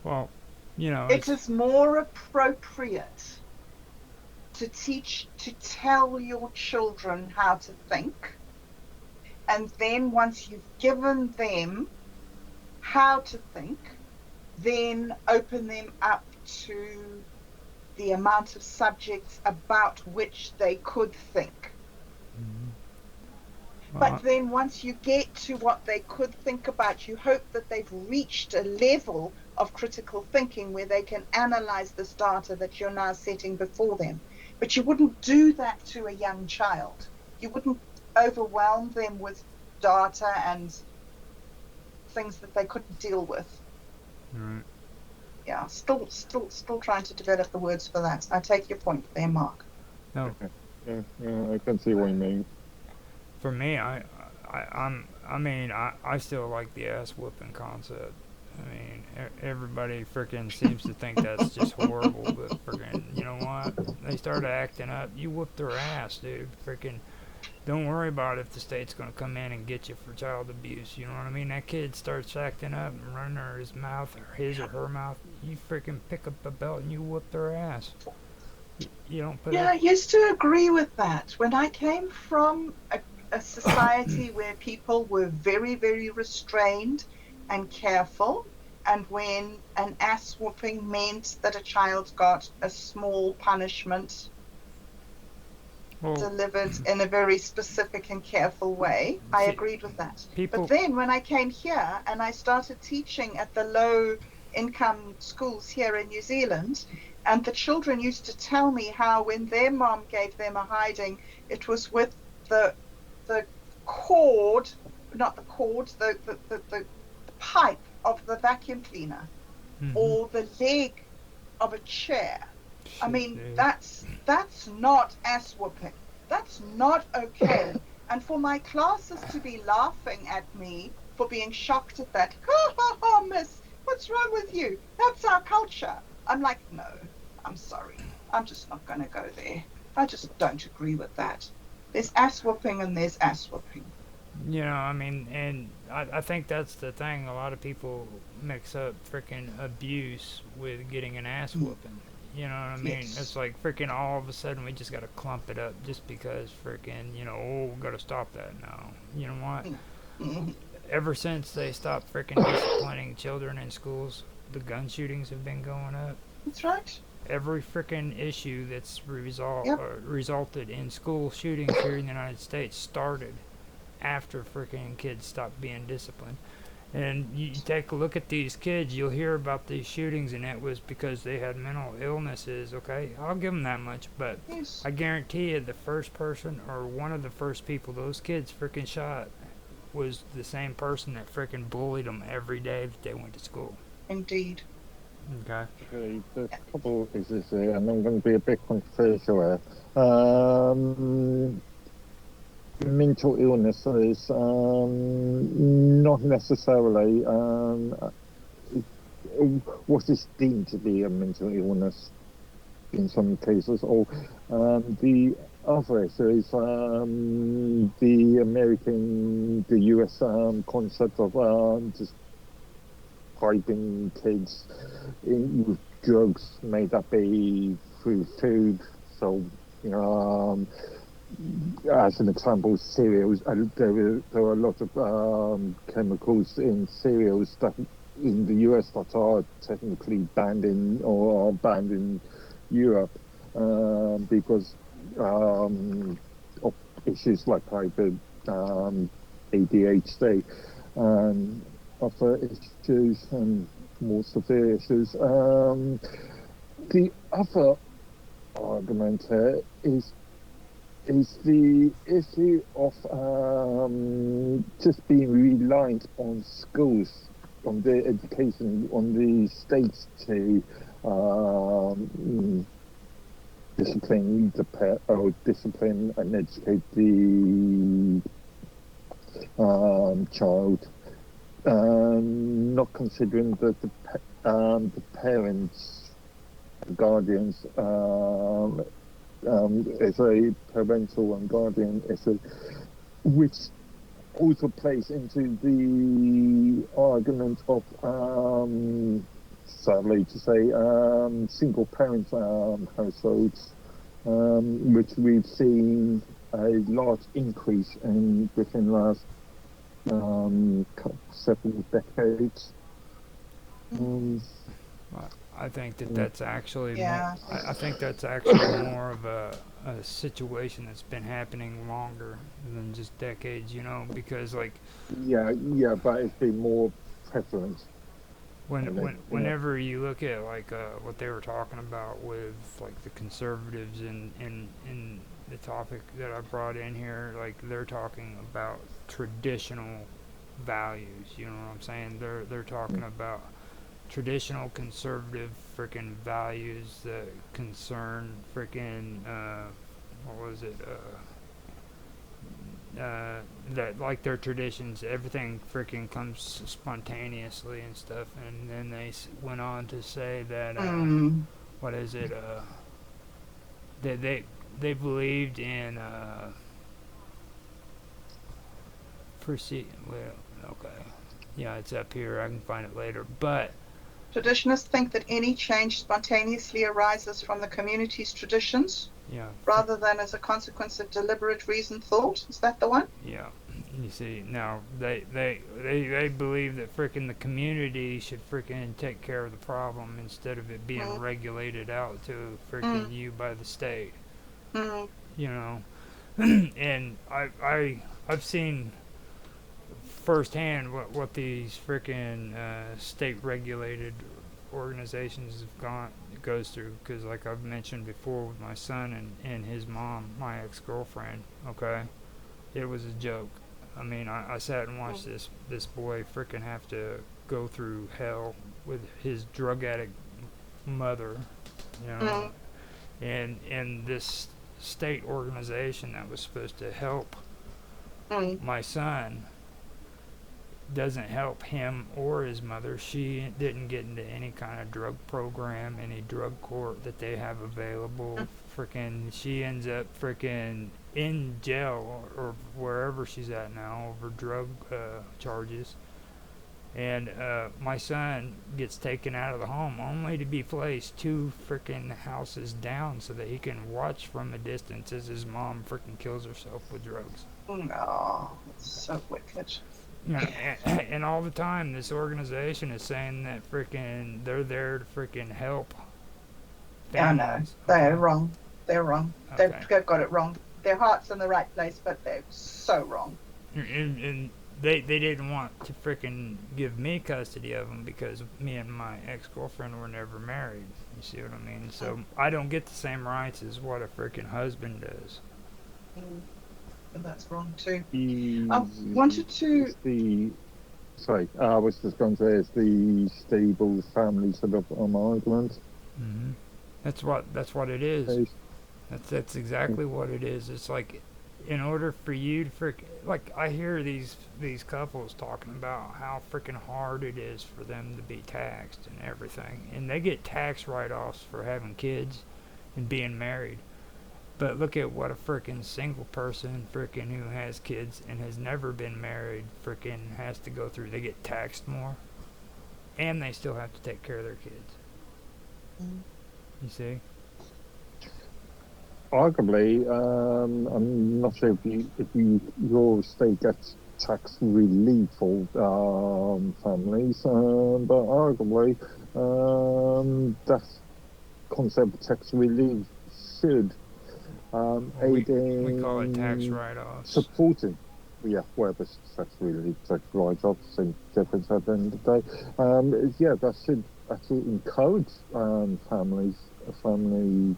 S1: Well, you know,
S2: it is more appropriate to tell your children how to think, and then once you've given them how to think, then open them up to the amount of subjects about which they could think. But then once you get to what they could think about, you hope that they've reached a level of critical thinking where they can analyze this data that you're now setting before them. But you wouldn't do that to a young child. You wouldn't overwhelm them with data and things that they couldn't deal with.
S1: Right.
S2: Yeah, still trying to develop the words for that. I take your point there, Mark.
S1: No.
S3: Yeah, I can see what you mean.
S1: For me, I still like the ass whooping concept. I mean, everybody freaking seems to think that's just horrible, but freaking, you know what? They start acting up. You whoop their ass, dude. Freaking, don't worry about if the state's gonna come in and get you for child abuse. You know what I mean? That kid starts acting up and running his mouth or his or her mouth. You freaking pick up a belt and you whoop their ass. You don't put.
S2: Yeah, I used to agree with that. When I came from a society where people were very, very restrained and careful, and when an ass whooping meant that a child got a small punishment,
S1: Well,
S2: delivered in a very specific and careful way. I
S1: see,
S2: agreed with that. But
S1: people.
S2: then when I came here and I started teaching at the low income schools here in New Zealand, and the children used to tell me how when their mom gave them a hiding, it was with the the cord, not the cord, the pipe of the vacuum cleaner
S1: Hmm.
S2: or the leg of a chair. I
S1: Shit,
S2: mean,
S1: dude.
S2: that's not ass whooping. That's not okay. And for my classes to be laughing at me for being shocked at that, ha ha ha, miss, what's wrong with you? That's our culture. I'm like, no, I'm sorry. I'm just not going to go there. I just don't agree with that. There's ass whooping and there's ass whooping.
S1: You know, I mean, and I think that's the thing. A lot of people mix up freaking abuse with getting an ass
S2: Mm,
S1: whooping. You know what I mean? It's
S2: yes.
S1: like freaking all of a sudden we just gotta clump it up just because freaking, oh, we gotta stop that now. You know what?
S2: Mm, mm,
S1: Ever since they stopped freaking disciplining children in schools, the gun shootings have been going up.
S2: that's right.
S1: Every freaking issue that's
S2: Yep.
S1: resulted in school shootings here in the United States started after freaking kids stopped being disciplined. And you take a look at these kids, you'll hear about these shootings, and it was because they had mental illnesses, okay? I'll give them that much, but
S2: Yes.
S1: I guarantee you the first person or one of the first people those kids freaking shot was the same person that freaking bullied them every day that they went to school.
S2: Indeed.
S1: Okay.
S3: Okay, there's a couple of issues here, and I'm going to be a bit controversial here. Mental illness is not necessarily what is deemed to be a mental illness in some cases, or the other issue is the US concept of just hiding kids with drugs made up through food. So, you know, as an example, cereals. There are a lot of chemicals in cereals that in the US that are technically banned in or are banned in Europe because of issues like ADHD and other issues and more severe issues. The other argument here is the issue of just being reliant on schools, on their education, on the states to discipline discipline and educate the child, not considering that the parents, the guardians, is a parental and guardian issue, which also plays into the argument of, sadly to say, single parent households, which we've seen a large increase in within the last several decades.
S1: I think that that's actually more.
S2: Yeah.
S1: I think that's actually more of a situation that's been happening longer than just decades. Because like
S3: Yeah, but it's been more prevalent.
S1: whenever you look at like what they were talking about with like the conservatives in the topic that I brought in here, like they're talking about traditional values. You know what I'm saying? They're talking about traditional conservative freaking values that concern freaking what was it that like their traditions, everything freaking comes spontaneously and stuff. And then they went on to say that
S2: Mm.
S1: what is it that they believed in okay, yeah, it's up here, I can find it later, but
S2: Traditionists think that any change spontaneously arises from the community's traditions
S1: yeah,
S2: rather than as a consequence of deliberate reasoned thought. Is that the one?
S1: yeah. You see, now they believe that frickin' the community should frickin' take care of the problem instead of it being
S2: Mm,
S1: regulated out to frickin'
S2: mm,
S1: you by the state.
S2: mm.
S1: you know. And I've seen firsthand what these freaking state regulated organizations have gone goes through, because like I've mentioned before with my son and his mom, my ex-girlfriend, okay, it was a joke. I mean, I sat and watched this boy freaking have to go through hell with his drug addict mother, you know, and this state organization that was supposed to help my son doesn't help him or his mother. She didn't get into any kind of drug program, any drug court that they have available. Freaking, she ends up freaking in jail or wherever she's at now over drug charges. And my son gets taken out of the home only to be placed 2 freaking houses down so that he can watch from a distance as his mom freaking kills herself with drugs.
S2: No, it's so wicked.
S1: You know, and all the time this organization is saying that freaking they're there to freaking help families.
S2: Yeah, no, they're wrong. They're wrong.
S1: Okay.
S2: They've got it wrong. Their heart's in the right place, but they're so wrong.
S1: And they didn't want to freaking give me custody of them because me and my ex-girlfriend were never married. You see what I mean? So I don't get the same rights as what a freaking husband does.
S2: And that's wrong too.
S3: I was just going to say it's the stable family sort of argument.
S1: Mm-hmm. That's what it is. That's exactly what it is. It's like, in order for you to like, I hear these couples talking about how freaking hard it is for them to be taxed and everything, and they get tax write-offs for having kids and being married. But look at what a freaking single person freaking who has kids and has never been married freaking has to go through. They get taxed more, and they still have to take care of their kids. You see?
S3: Arguably, I'm not sure if your state gets tax relief for families, but arguably, that concept of tax relief should aiding.
S1: We call it tax write-offs.
S3: Supporting. Yeah, whatever tax relief, tax write-offs, same difference at the end of the day. Yeah, that should actually encourage family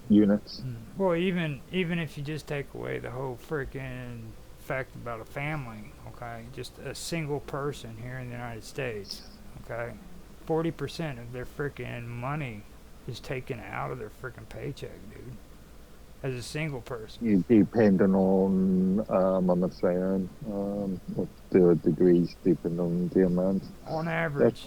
S3: units.
S1: Well, even if you just take away the whole freaking fact about a family, okay, just a single person here in the United States, okay, 40% of their freaking money is taken out of their freaking paycheck, dude. As a single person.
S3: You depending on I'm saying what the degrees depend on the amount.
S1: On average,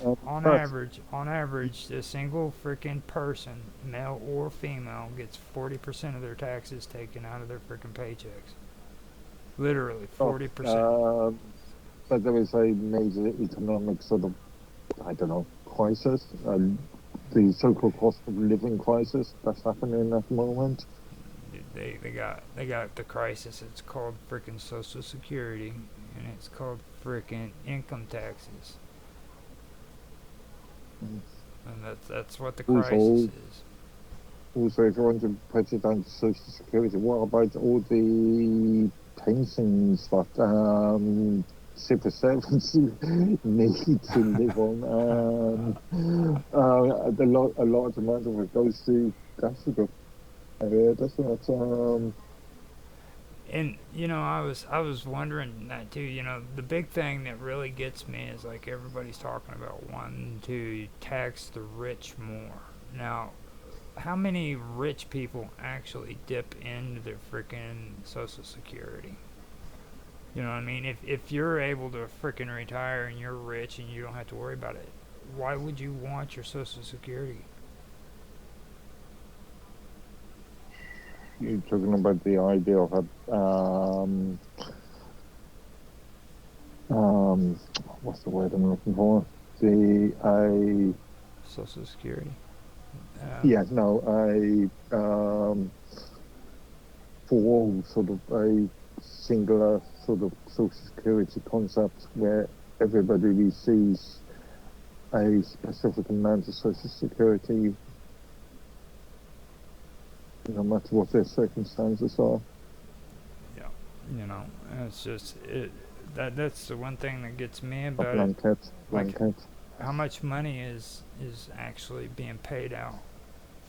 S1: a single freaking person, male or female, gets 40% of their taxes taken out of their freaking paychecks. Literally, 40%.
S3: But there is a major economic sort of, I don't know, crisis, the so-called cost of living crisis that's happening at the moment.
S1: They got the crisis. It's called freaking Social Security, and it's called freaking income taxes. And that's what the crisis is.
S3: Also, if you want to put it down to Social Security, what about all the pensions that civil servants need to live on? A large amount of it goes to Africa. That's not.
S1: And you know, I was wondering that too. You know, the big thing that really gets me is like everybody's talking about wanting to tax the rich more. Now, how many rich people actually dip into their freaking Social Security? You know what I mean? If you're able to freaking retire and you're rich and you don't have to worry about it, why would you want your Social Security?
S3: You're talking about the idea of what's the word I'm looking for?
S1: Social Security.
S3: For all sort of a singular sort of Social Security concept where everybody receives a specific amount of Social Security. no matter what their circumstances are.
S1: Yeah, you know, it's just it. That's the one thing that gets me
S3: A
S1: about it.
S3: blanket,
S1: Like,
S3: blanket.
S1: how much money is actually being paid out,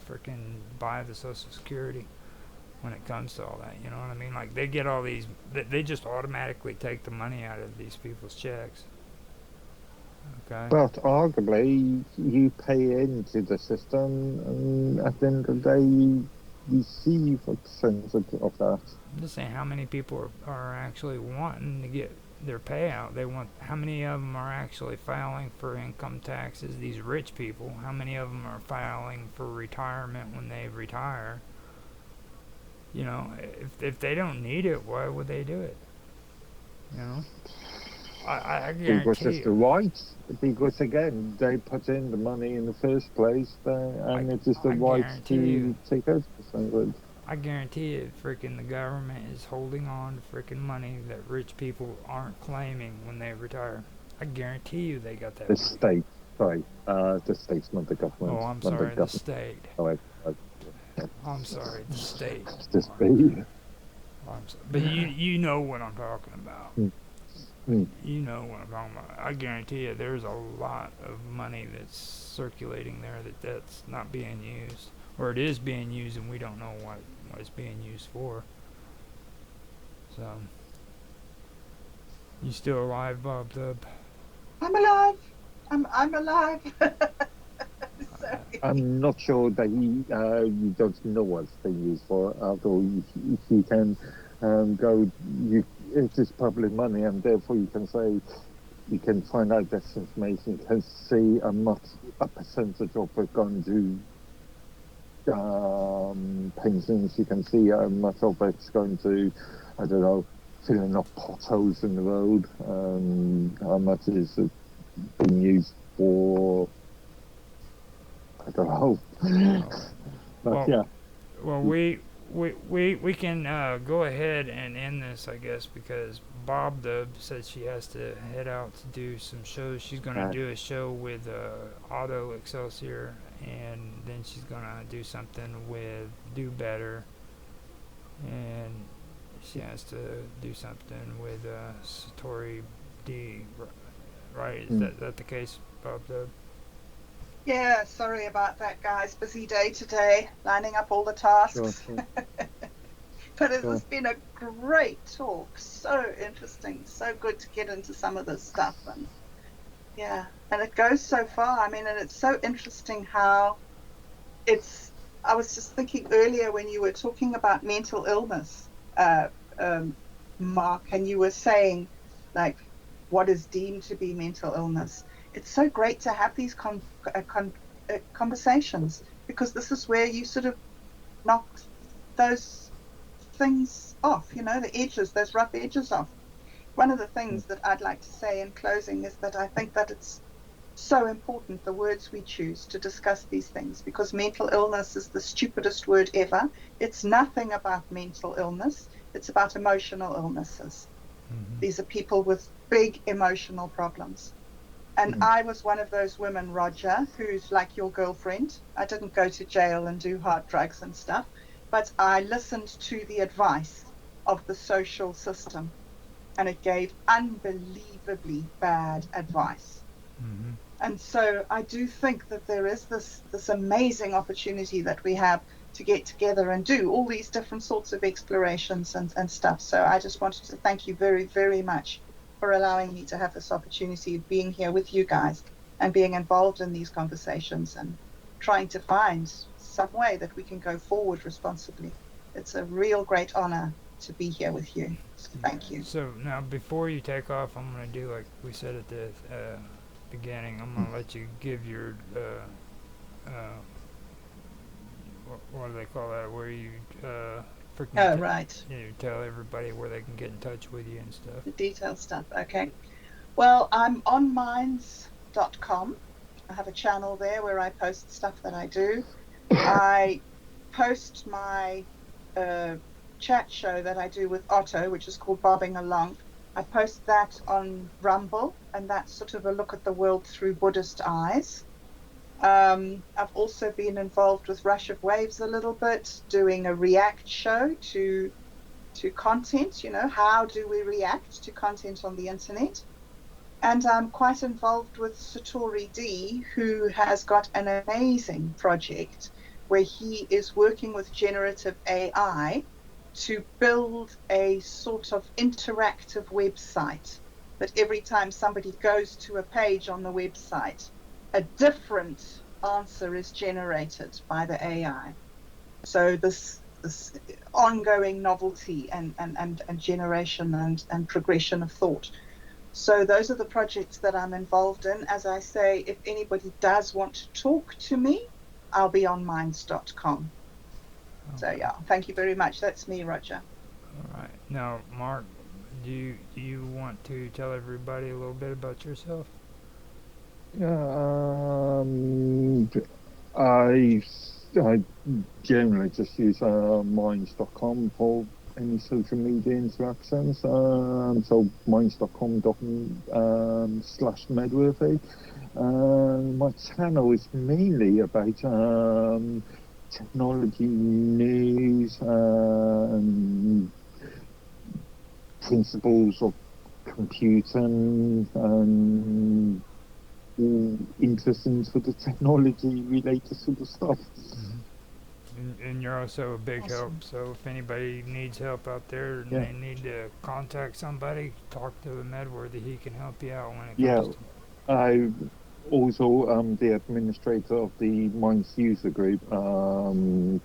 S1: freaking by the Social Security when it comes to all that. You know what I mean? Like they get all these, they just automatically take the money out of these people's checks. Okay.
S3: But arguably, you pay into the system, and at the end of the day, you receive a percentage of that.
S1: I'm just saying how many people are actually wanting to get their payout. They want, how many of them are actually filing for income taxes? These rich people, how many of them are filing for retirement when they retire? You know, if they don't need it, why would they do it? You know, I
S3: Because
S1: guarantee
S3: it's the
S1: you.
S3: right. Because again, they put in the money in the first place, and it is the
S1: I
S3: right
S1: guarantee
S3: to
S1: you.
S3: take out percentage.
S1: I guarantee you, freaking the government is holding on to freaking money that rich people aren't claiming when they retire. I guarantee you they got that
S3: The
S1: money.
S3: state, sorry, the state's not the government.
S1: Oh, I'm
S3: Not the
S1: sorry, the
S3: government.
S1: state.
S3: Sorry,
S1: I'm sorry, the state.
S3: the state.
S1: But you know what I'm talking about.
S3: Mm, mm.
S1: You know what I'm talking about. I guarantee you there's a lot of money that's circulating there that's not being used. Or it is being used and we don't know what it's being used for. So, you still alive, Bob Dub?
S2: I'm alive. I'm alive. Sorry.
S3: I'm not sure that you don't know what it's being used for. Although if you can go, it is public money, and therefore you can say you can find out this information. You can see a percentage of it going to pensions. You can see how much of it's going to, I don't know, filling up potholes in the road. How much is it being used for? I don't know. But
S1: Well,
S3: yeah.
S1: Well, we can go ahead and end this, I guess, because Bob Dub said she has to head out to do some shows. She's going to do a show with Auto Excelsior, and then she's going to do something with Do Better, and she has to do something with Tory D. Right? Is that the case, Bob Dub?
S2: Yeah, sorry about that, guys. Busy day today, lining up all the tasks.
S3: Sure.
S2: But it has been a great talk. So interesting. So good to get into some of this stuff. And yeah, and it goes so far. I mean, and it's so interesting how I was just thinking earlier when you were talking about mental illness, Mark, and you were saying, like, what is deemed to be mental illness. It's so great to have these conversations, because this is where you sort of knock those things off, the edges, those rough edges off. One of the things that I'd like to say in closing is that I think that it's so important, the words we choose to discuss these things, because mental illness is the stupidest word ever. It's nothing about mental illness. It's about emotional illnesses.
S1: Mm-hmm.
S2: These are people with big emotional problems. And I was one of those women, Roger, who's like your girlfriend. I didn't go to jail and do hard drugs and stuff, but I listened to the advice of the social system, and it gave unbelievably bad advice.
S1: Mm-hmm.
S2: And so I do think that there is this amazing opportunity that we have to get together and do all these different sorts of explorations and stuff. So I just wanted to thank you very, very much for allowing me to have this opportunity of being here with you guys and being involved in these conversations and trying to find some way that we can go forward responsibly. It's a real great honor to be here with you. So thank you.
S1: So now, before you take off, I'm going to do like we said at the beginning. I'm going to let you give your what do they call that? Where you
S2: right.
S1: You tell everybody where they can get in touch with you and stuff.
S2: The detailed stuff. Okay. Well, I'm on minds.com. I have a channel there where I post stuff that I do. I post my chat show that I do with Otto, which is called Bobbing Along. I post that on Rumble, and that's sort of a look at the world through Buddhist eyes. I've also been involved with Rush of Waves a little bit, doing a react show to content. How do we react to content on the internet? And I'm quite involved with Satori D, who has got an amazing project where he is working with generative AI to build a sort of interactive website that every time somebody goes to a page on the website, a different answer is generated by the AI. So this ongoing novelty and generation and progression of thought. So those are the projects that I'm involved in. As I say, if anybody does want to talk to me, I'll be on minds.com. So
S1: Okay.
S2: yeah, thank you very much. That's me, Roger.
S1: All right. Now, Mark, do you want to tell everybody a little bit about yourself?
S3: Yeah, I, I generally just use minds.com for any social media interactions. So minds.com slash Medworthy. My channel is mainly about technology news and principles of computing and all interesting sort of technology related sort of stuff.
S1: And you're also a big help.
S2: Awesome.
S1: So if anybody needs help out there and
S3: Yeah,
S1: they need to contact somebody, talk to the Medworthy. He can help you out when it
S3: yeah.
S1: comes to.
S3: I also the administrator of the Minds user group and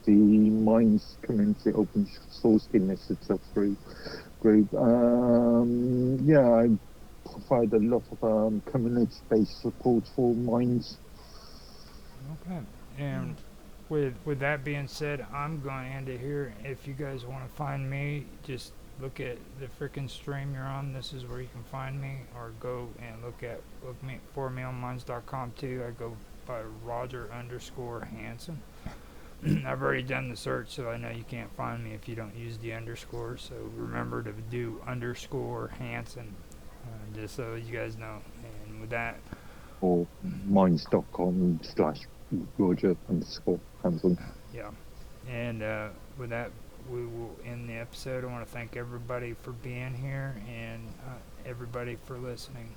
S3: the Minds Community Open Source Initiative group. Yeah, I provide a lot of community-based support for Minds.
S1: Okay. And with that being said, I'm going to end it here. If you guys want to find me, just look at the freaking stream you're on. This is where you can find me, or go and look me for me on minds.com too. I go by Roger_Hanson. I've already done the search, so I know you can't find me if you don't use the underscore. So remember to do _Hanson, just so you guys know. And with that,
S3: Or minds.com slash Roger_Hanson.
S1: yeah. And with that, we will end the episode. I want to thank everybody for being here and everybody for listening.